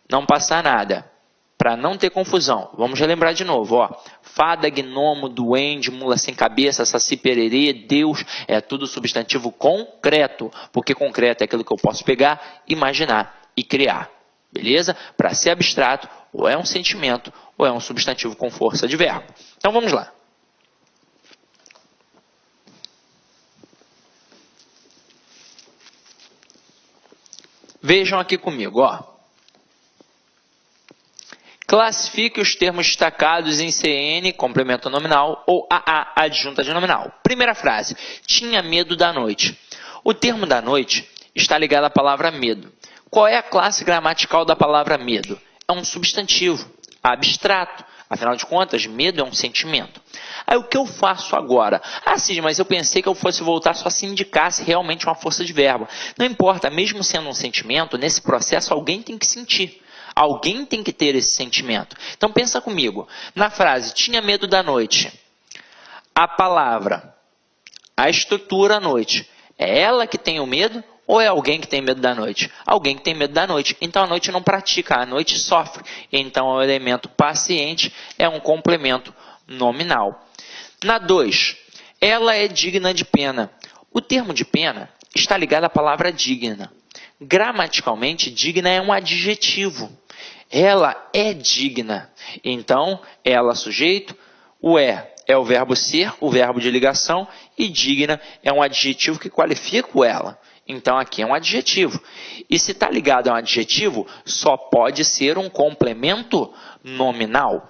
[SPEAKER 1] não passar nada, para não ter confusão, vamos relembrar de novo. Ó. Fada, gnomo, duende, mula sem cabeça, saci, pererê, Deus, é tudo substantivo concreto. Porque concreto é aquilo que eu posso pegar, imaginar e criar. Beleza? Para ser abstrato, ou é um sentimento, ou é um substantivo com força de verbo. Então vamos lá. Vejam aqui comigo, ó. Classifique os termos destacados em CN, complemento nominal, ou AA, adjunta de nominal. Primeira frase, tinha medo da noite. O termo da noite está ligado à palavra medo. Qual é a classe gramatical da palavra medo? É um substantivo, abstrato. Afinal de contas, medo é um sentimento. Aí o que eu faço agora? Ah, sim, mas eu pensei que eu fosse voltar só se indicasse realmente uma força de verbo. Não importa, mesmo sendo um sentimento, nesse processo alguém tem que sentir. Alguém tem que ter esse sentimento. Então pensa comigo. Na frase, tinha medo da noite. A palavra, a estrutura à noite. É ela que tem o medo ou é alguém que tem medo da noite? Alguém que tem medo da noite. Então a noite não pratica, a noite sofre. Então o elemento paciente é um complemento nominal. Na 2, ela é digna de pena. O termo de pena está ligado à palavra digna. Gramaticalmente, digna é um adjetivo. Ela é digna. Então, ela sujeito, o é o verbo ser, o verbo de ligação, e digna é um adjetivo que qualifica o ela. Então, aqui é um adjetivo. E se está ligado a um adjetivo, só pode ser um complemento nominal.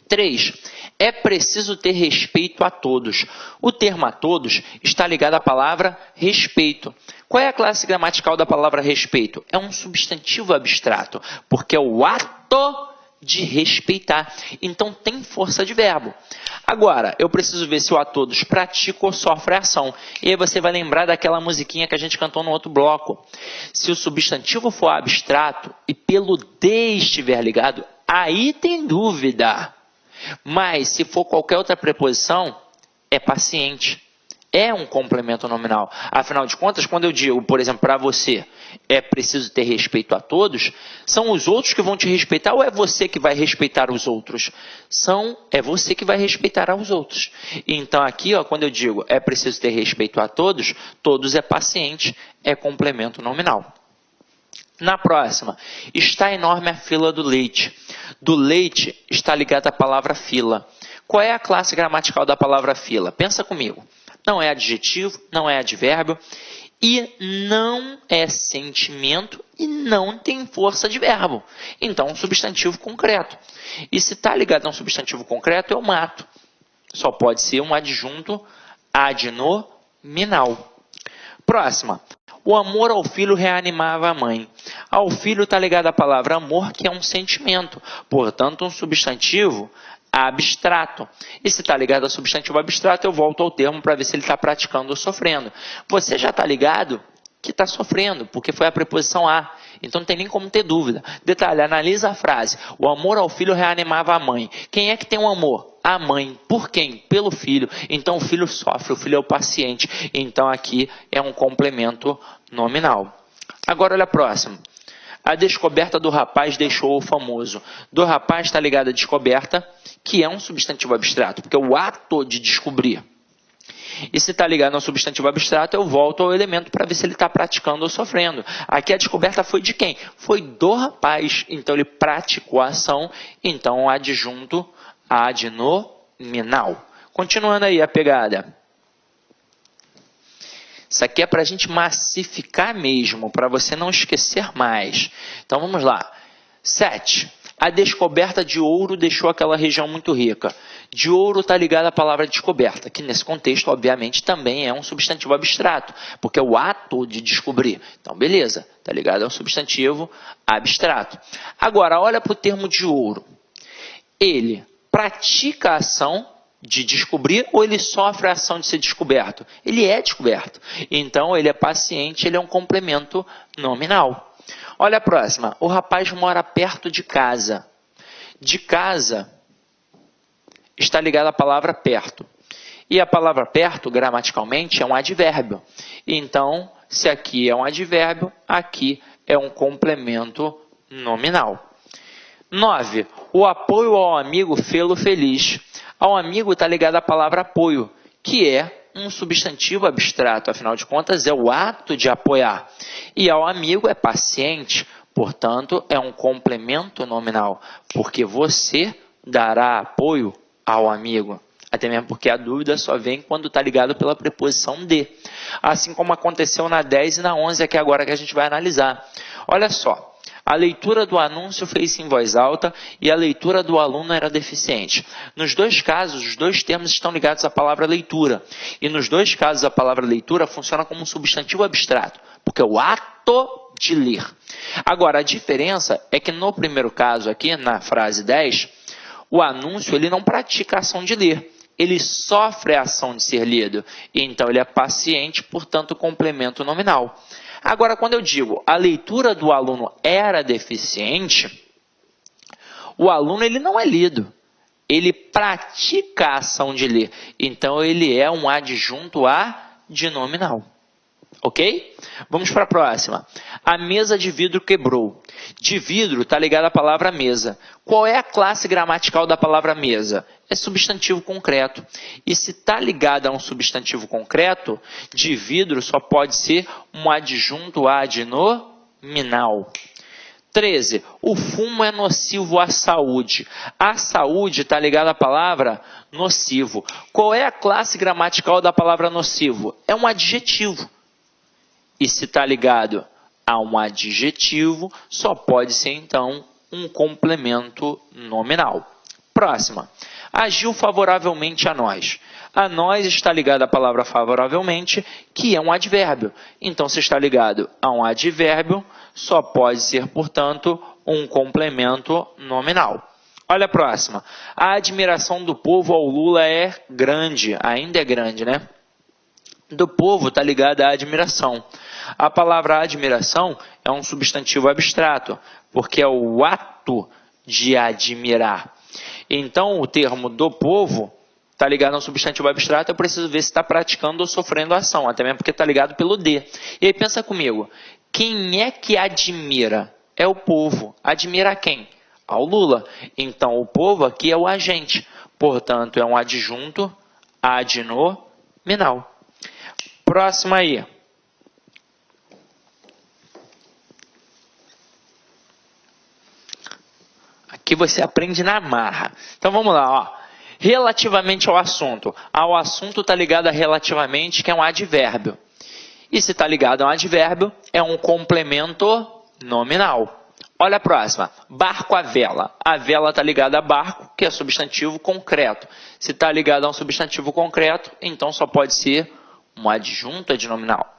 [SPEAKER 1] 3. É preciso ter respeito a todos. O termo a todos está ligado à palavra respeito. Qual é a classe gramatical da palavra respeito? É um substantivo abstrato, porque é o ato de respeitar. Então tem força de verbo. Agora, eu preciso ver se o a todos pratica ou sofre a ação. E aí você vai lembrar daquela musiquinha que a gente cantou no outro bloco. Se o substantivo for abstrato e pelo de estiver ligado, aí tem dúvida. Mas se for qualquer outra preposição, é paciente. É um complemento nominal. Afinal de contas, quando eu digo, por exemplo, para você, é preciso ter respeito a todos, são os outros que vão te respeitar ou é você que vai respeitar os outros? É você que vai respeitar aos outros. Então aqui, ó, quando eu digo é preciso ter respeito a todos, todos é paciente, é complemento nominal. Na próxima, está enorme a fila do leite. Do leite está ligada a palavra fila. Qual é a classe gramatical da palavra fila? Pensa comigo. Não é adjetivo, não é advérbio e não é sentimento e não tem força de verbo. Então, um substantivo concreto. E se está ligado a um substantivo concreto, eu mato. Só pode ser um adjunto adnominal. Próxima. O amor ao filho reanimava a mãe. Ao filho está ligado à palavra amor, que é um sentimento. Portanto, um substantivo abstrato. E se está ligado ao substantivo abstrato, eu volto ao termo para ver se ele está praticando ou sofrendo. Você já está ligado que está sofrendo, porque foi a preposição a. Então não tem nem como ter dúvida. Detalhe, analisa a frase. O amor ao filho reanimava a mãe. Quem é que tem um amor? A mãe. Por quem? Pelo filho. Então o filho sofre, o filho é o paciente. Então aqui é um complemento nominal. Agora olha a próxima. A descoberta do rapaz deixou-o famoso. Do rapaz está ligada a descoberta, que é um substantivo abstrato, porque é o ato de descobrir. E se está ligado ao substantivo abstrato, eu volto ao elemento para ver se ele está praticando ou sofrendo. Aqui a descoberta foi de quem? Foi do rapaz. Então ele praticou a ação, então o adjunto adnominal. Continuando aí a pegada. Isso aqui é para a gente massificar mesmo, para você não esquecer mais. Então vamos lá. 7. A descoberta de ouro deixou aquela região muito rica. De ouro está ligada à palavra descoberta, que nesse contexto, obviamente, também é um substantivo abstrato, porque é o ato de descobrir. Então, beleza, está ligado ao substantivo abstrato. Agora, olha para o termo de ouro. Ele pratica a ação de descobrir ou ele sofre a ação de ser descoberto? Ele é descoberto. Então, ele é paciente, ele é um complemento nominal. Olha a próxima. O rapaz mora perto de casa. De casa está ligada à palavra perto. E a palavra perto, gramaticalmente, é um advérbio. Então, se aqui é um advérbio, aqui é um complemento nominal. 9. O apoio ao amigo fê-lo feliz. Ao amigo está ligado à palavra apoio, que é um substantivo abstrato, afinal de contas é o ato de apoiar. E ao amigo é paciente, portanto é um complemento nominal, porque você dará apoio ao amigo. Até mesmo porque a dúvida só vem quando está ligado pela preposição de. Assim como aconteceu na 10 e na 11, que é agora que a gente vai analisar. Olha só. A leitura do anúncio fez-se em voz alta e a leitura do aluno era deficiente. Nos dois casos, os dois termos estão ligados à palavra leitura. E nos dois casos, a palavra leitura funciona como um substantivo abstrato, porque é o ato de ler. Agora, a diferença é que no primeiro caso aqui, na frase 10, o anúncio ele não pratica a ação de ler. Ele sofre a ação de ser lido. Então, ele é paciente, portanto, complemento nominal. Agora, quando eu digo a leitura do aluno era deficiente, o aluno ele não é lido. Ele pratica a ação de ler. Então, ele é um adjunto adnominal. Ok? Vamos para a próxima. A mesa de vidro quebrou. De vidro está ligada à palavra mesa. Qual é a classe gramatical da palavra mesa? É substantivo concreto. E se está ligada a um substantivo concreto, de vidro só pode ser um adjunto adnominal. 13. O fumo é nocivo à saúde. A saúde está ligada à palavra nocivo. Qual é a classe gramatical da palavra nocivo? É um adjetivo. E se está ligado a um adjetivo, só pode ser, então, um complemento nominal. Próxima. Agiu favoravelmente a nós. A nós está ligado à palavra favoravelmente, que é um advérbio. Então, se está ligado a um advérbio, só pode ser, portanto, um complemento nominal. Olha a próxima. A admiração do povo ao Lula é grande. Ainda é grande, né? Do povo está ligada à admiração. A palavra admiração é um substantivo abstrato, porque é o ato de admirar. Então, o termo do povo está ligado a um substantivo abstrato, eu preciso ver se está praticando ou sofrendo ação, até mesmo porque está ligado pelo de. E aí pensa comigo, quem é que admira? É o povo. Admira quem? Ao Lula. Então, o povo aqui é o agente, portanto, é um adjunto adnominal. Próximo aí. Aqui você aprende na marra. Então vamos lá, ó. Relativamente ao assunto. Ao assunto está ligado a relativamente, que é um advérbio. E se está ligado a um advérbio, é um complemento nominal. Olha a próxima. Barco à vela. A vela está ligada a barco, que é substantivo concreto. Se está ligado a um substantivo concreto, então só pode ser um adjunto adnominal.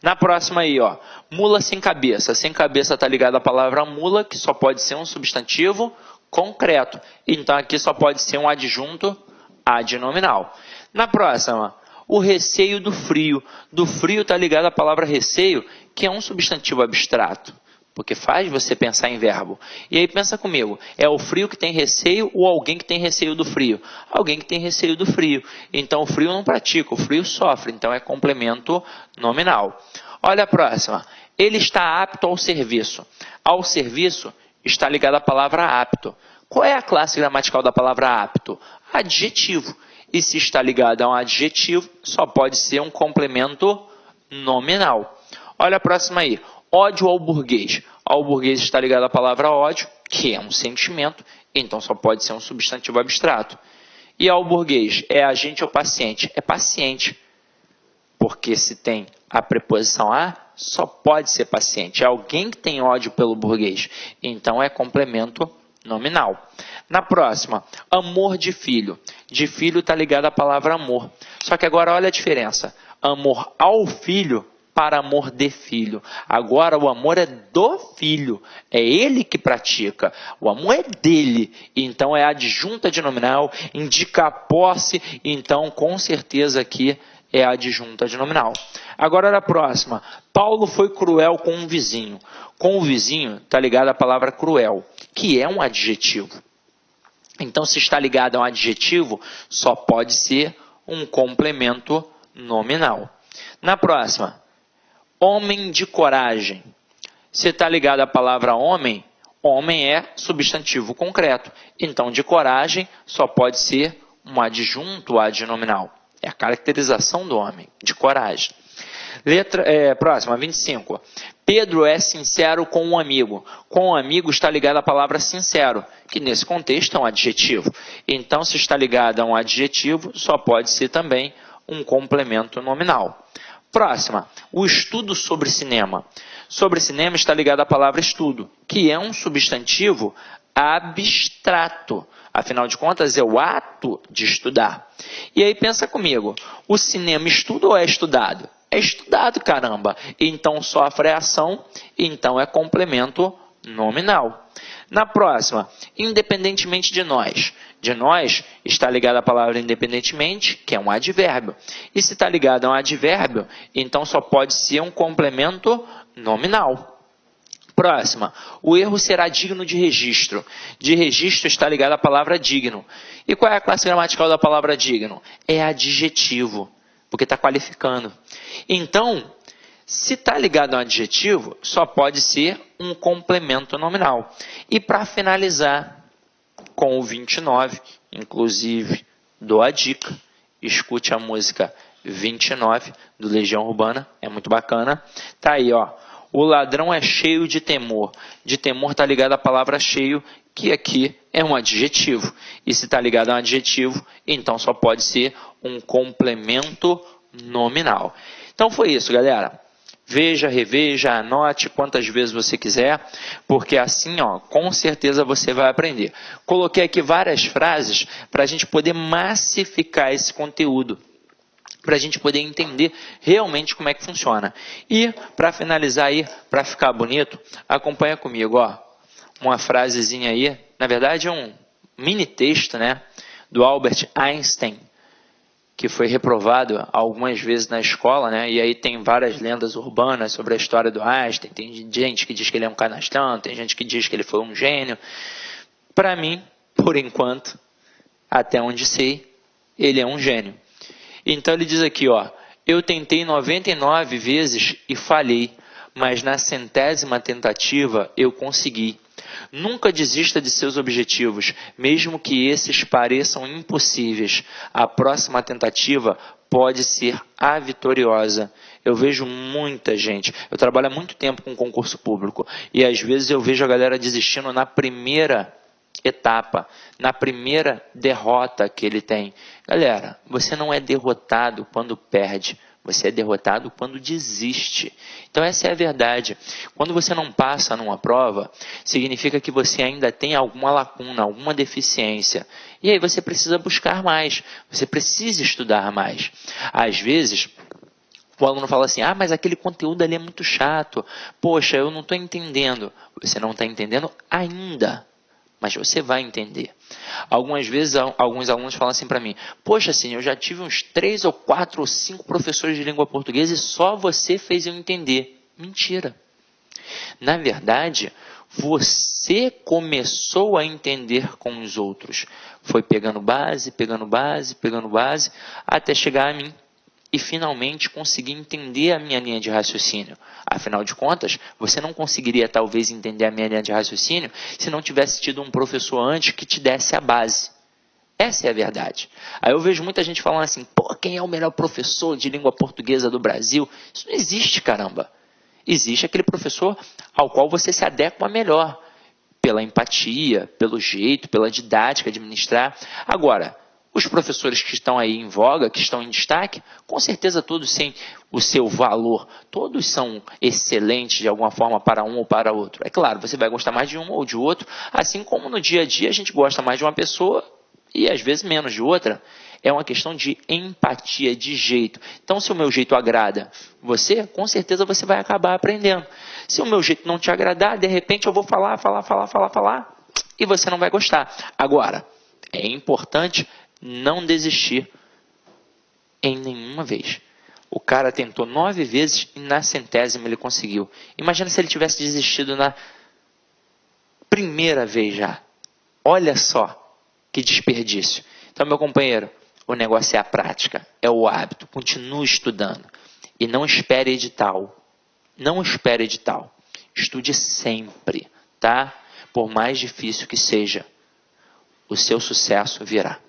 [SPEAKER 1] Na próxima aí, ó, mula sem cabeça. Sem cabeça está ligada à palavra mula, que só pode ser um substantivo concreto. Então, aqui só pode ser um adjunto adnominal. Na próxima, o receio do frio. Do frio está ligado à palavra receio, que é um substantivo abstrato, porque faz você pensar em verbo. E aí pensa comigo, é o frio que tem receio ou alguém que tem receio do frio? Alguém que tem receio do frio. Então o frio não pratica, o frio sofre, então é complemento nominal. Olha a próxima. Ele está apto ao serviço. Ao serviço está ligada a palavra apto. Qual é a classe gramatical da palavra apto? Adjetivo. E se está ligado a um adjetivo, só pode ser um complemento nominal. Olha a próxima aí. Ódio ao burguês. Ao burguês está ligado à palavra ódio, que é um sentimento, então só pode ser um substantivo abstrato. E ao burguês, é agente ou paciente? É paciente, porque se tem a preposição a, só pode ser paciente. É alguém que tem ódio pelo burguês, então é complemento nominal. Na próxima, amor de filho. De filho está ligado à palavra amor. Só que agora olha a diferença. Amor ao filho para amor de filho. Agora o amor é do filho. É ele que pratica. O amor é dele. Então é adjunta de nominal, indica a posse. Então com certeza aqui é adjunta de nominal. Agora a próxima. Paulo foi cruel com um vizinho. Com o vizinho está ligado à palavra cruel, que é um adjetivo. Então se está ligado a um adjetivo, só pode ser um complemento nominal. Na próxima. Homem de coragem. Se está ligado à palavra homem, homem é substantivo concreto. Então, de coragem só pode ser um adjunto adnominal. É a caracterização do homem, de coragem. Próxima, 25. Pedro é sincero com um amigo. Com um amigo está ligado à palavra sincero, que nesse contexto é um adjetivo. Então, se está ligado a um adjetivo, só pode ser também um complemento nominal. Próxima, o estudo sobre cinema. Sobre cinema está ligado à palavra estudo, que é um substantivo abstrato. Afinal de contas, é o ato de estudar. E aí pensa comigo, o cinema estuda ou é estudado? É estudado, caramba. Então sofre a ação, então é complemento nominal. Na próxima, independentemente de nós. De nós está ligado à palavra independentemente, que é um advérbio. E se está ligado a um advérbio, então só pode ser um complemento nominal. Próxima, o erro será digno de registro. De registro está ligado à palavra digno. E qual é a classe gramatical da palavra digno? É adjetivo, porque está qualificando. Então, se está ligado a um adjetivo, só pode ser um complemento nominal. E para finalizar, com o 29, inclusive, dou a dica, escute a música 29 do Legião Urbana, é muito bacana. Tá aí, ó. O ladrão é cheio de temor. De temor está ligado à palavra cheio, que aqui é um adjetivo. E se está ligado a um adjetivo, então só pode ser um complemento nominal. Então foi isso, galera. Veja, reveja, anote quantas vezes você quiser, porque assim, ó, com certeza você vai aprender. Coloquei aqui várias frases para a gente poder massificar esse conteúdo, para a gente poder entender realmente como é que funciona. E, para finalizar aí, para ficar bonito, acompanha comigo, ó, uma frasezinha aí, na verdade é um mini texto, né, do Albert Einstein, que foi reprovado algumas vezes na escola, né? E aí tem várias lendas urbanas sobre a história do Einstein. Tem gente que diz que ele é um canastrão, tem gente que diz que ele foi um gênio. Para mim, por enquanto, até onde sei, ele é um gênio. Então ele diz aqui, ó, eu tentei 99 vezes e falhei, mas na 100ª tentativa eu consegui. Nunca desista de seus objetivos, mesmo que esses pareçam impossíveis. A próxima tentativa pode ser a vitoriosa. Eu vejo muita gente, eu trabalho há muito tempo com concurso público, e às vezes eu vejo a galera desistindo na primeira etapa, na primeira derrota que ele tem. Galera, você não é derrotado quando perde. Você é derrotado quando desiste. Então essa é a verdade. Quando você não passa numa prova, significa que você ainda tem alguma lacuna, alguma deficiência. E aí você precisa buscar mais. Você precisa estudar mais. Às vezes, o aluno fala assim, mas aquele conteúdo ali é muito chato. Poxa, eu não estou entendendo. Você não está entendendo ainda. Mas você vai entender. Algumas vezes, alguns alunos falam assim para mim, poxa, assim, eu já tive uns 3 ou 4 ou 5 professores de língua portuguesa e só você fez eu entender. Mentira. Na verdade, você começou a entender com os outros. Foi pegando base, até chegar a mim. E finalmente conseguir entender a minha linha de raciocínio. Afinal de contas, você não conseguiria talvez entender a minha linha de raciocínio se não tivesse tido um professor antes que te desse a base. Essa é a verdade. Aí eu vejo muita gente falando assim, quem é o melhor professor de língua portuguesa do Brasil? Isso não existe, caramba. Existe aquele professor ao qual você se adequa melhor, pela empatia, pelo jeito, pela didática de ministrar. Agora, Os professores que estão aí em voga, que estão em destaque, com certeza todos têm o seu valor. Todos são excelentes de alguma forma para um ou para outro. É claro, você vai gostar mais de um ou de outro, assim como no dia a dia a gente gosta mais de uma pessoa e às vezes menos de outra. É uma questão de empatia, de jeito. Então, se o meu jeito agrada você, com certeza você vai acabar aprendendo. Se o meu jeito não te agradar, de repente eu vou falar, e você não vai gostar. Agora, é importante não desistir em nenhuma vez. O cara tentou 9 vezes e na 100ª ele conseguiu. Imagina se ele tivesse desistido na primeira vez já. Olha só que desperdício. Então, meu companheiro, o negócio é a prática, é o hábito. Continue estudando e não espere edital. Não espere edital. Estude sempre, tá? Por mais difícil que seja, o seu sucesso virá.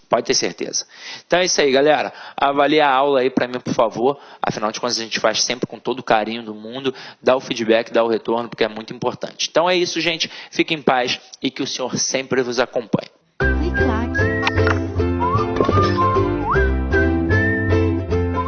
[SPEAKER 1] Pode ter certeza. Então é isso aí, galera. Avalie a aula aí para mim, por favor. Afinal de contas, a gente faz sempre com todo o carinho do mundo. Dá o feedback, dá o retorno, porque é muito importante. Então é isso, gente. Fique em paz e que o Senhor sempre vos acompanhe.